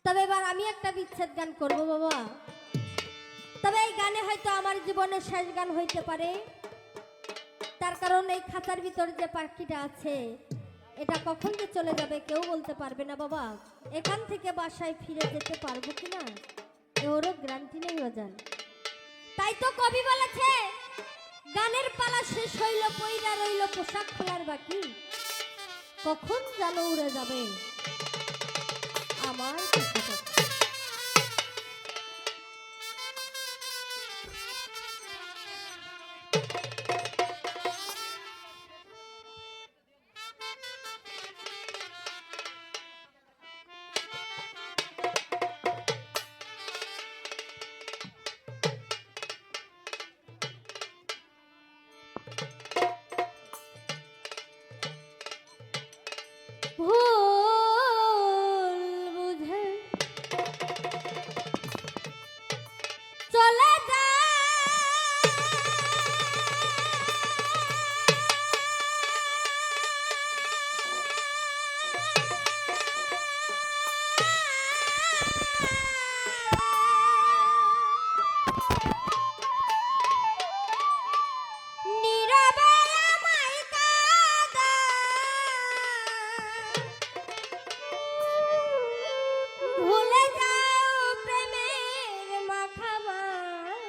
তবে এবার আমি একটা বিচ্ছেদ গান করব বাবা। তবে এই গানে হয়তো আমার জীবনের শেষ গান হইতে পারে, তার কারণ এই খাঁচার ভিতর যে পাখিটা আছে এটা কখন যে চলে যাবে কেউ বলতে পারবে না বাবা। এখান থেকে বাসায় ফিরে যেতে পারবো কিনা এরও গ্যারান্টি নেই বাজান। তাই তো কবি বলেছে, গানের পালা শেষ হইল, পইরা রইল পোশাক খোলার বাকি, কখন যেন উড়ে যাবে আমার পোশাক। ভুল বুঝে চলে যা, নীরবে আমায় কাঁদা, ভুলে যাও প্রেমের মাখামাখি,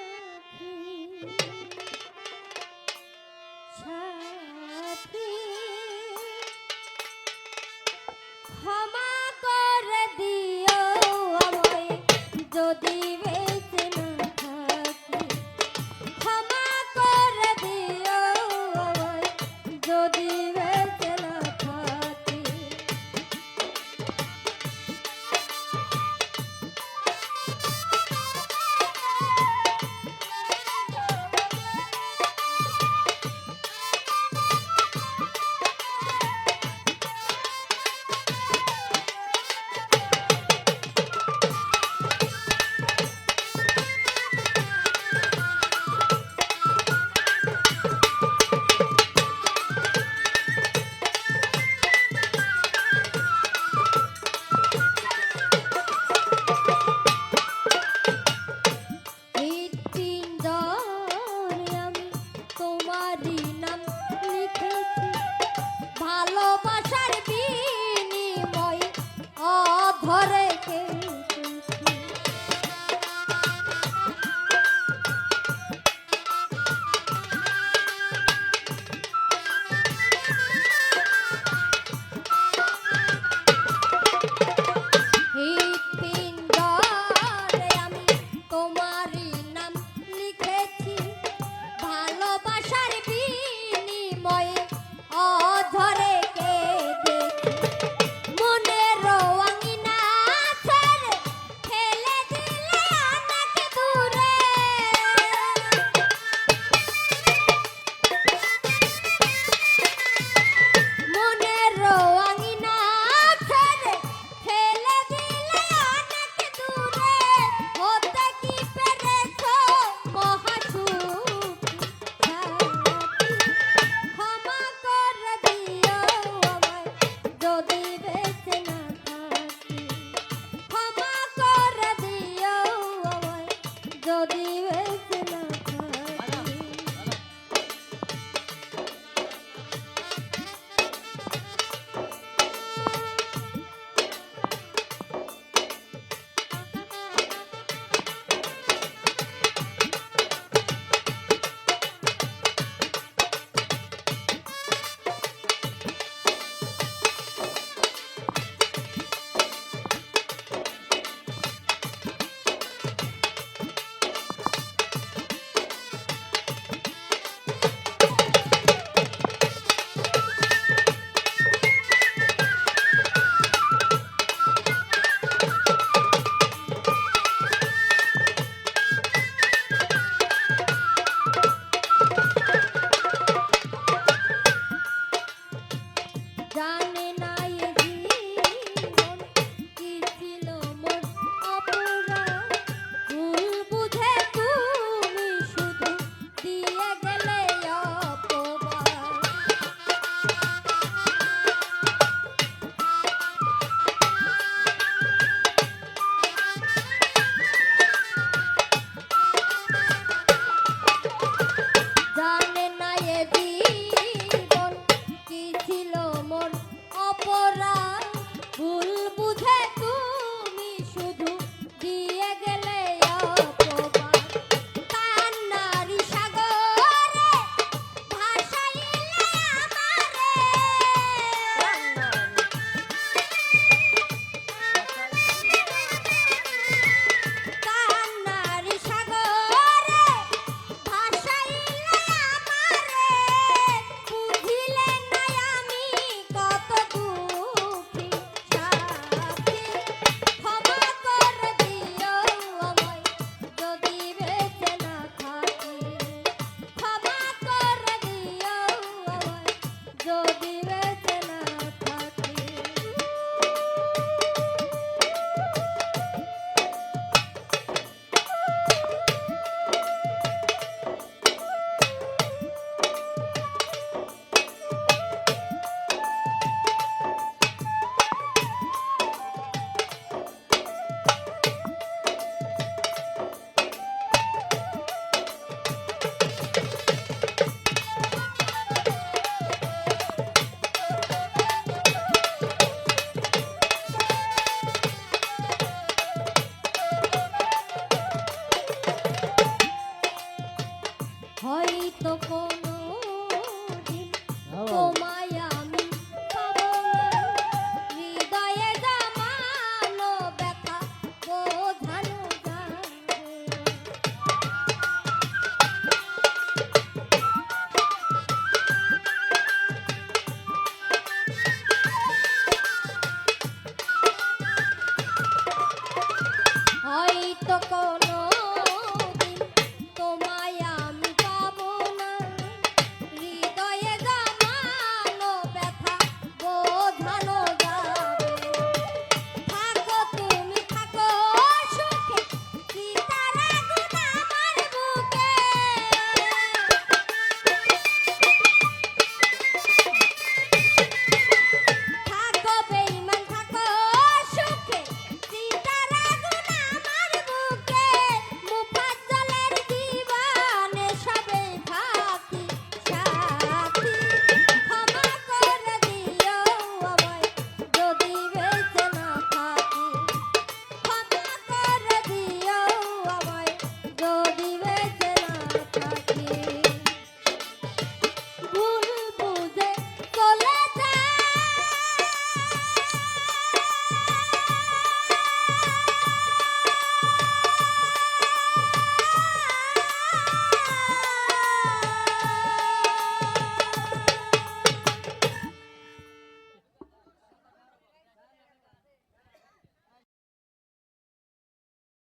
সাথী ক্ষমা করে দিও আমায় যদি বেঁচে না থাকি, ক্ষমা করে দিও আমায় যদি বেঁচে না থাকি। জানে না এ জীবন কি ছিল মোর অপরাধ, ভুল বুঝে তুমি শুধু দিয়ে গেলে অপবাদ। জানে না এ জীবন কি ছিল মোর অপরাধ, ভুল বুঝে তুমি শুধু দিয়ে গেলে অপবাদ। কান্নারি সাগরে ভাসাইলে আমারে, কান্নারি সাগরে ভাসাইলে আমারে, বুঝিলে না আমি কত দুঃখী সাথী। ক্ষমা করে দিও আমায় যদি বেঁচে না থাকি, ক্ষমা করে দিও আমায় যদি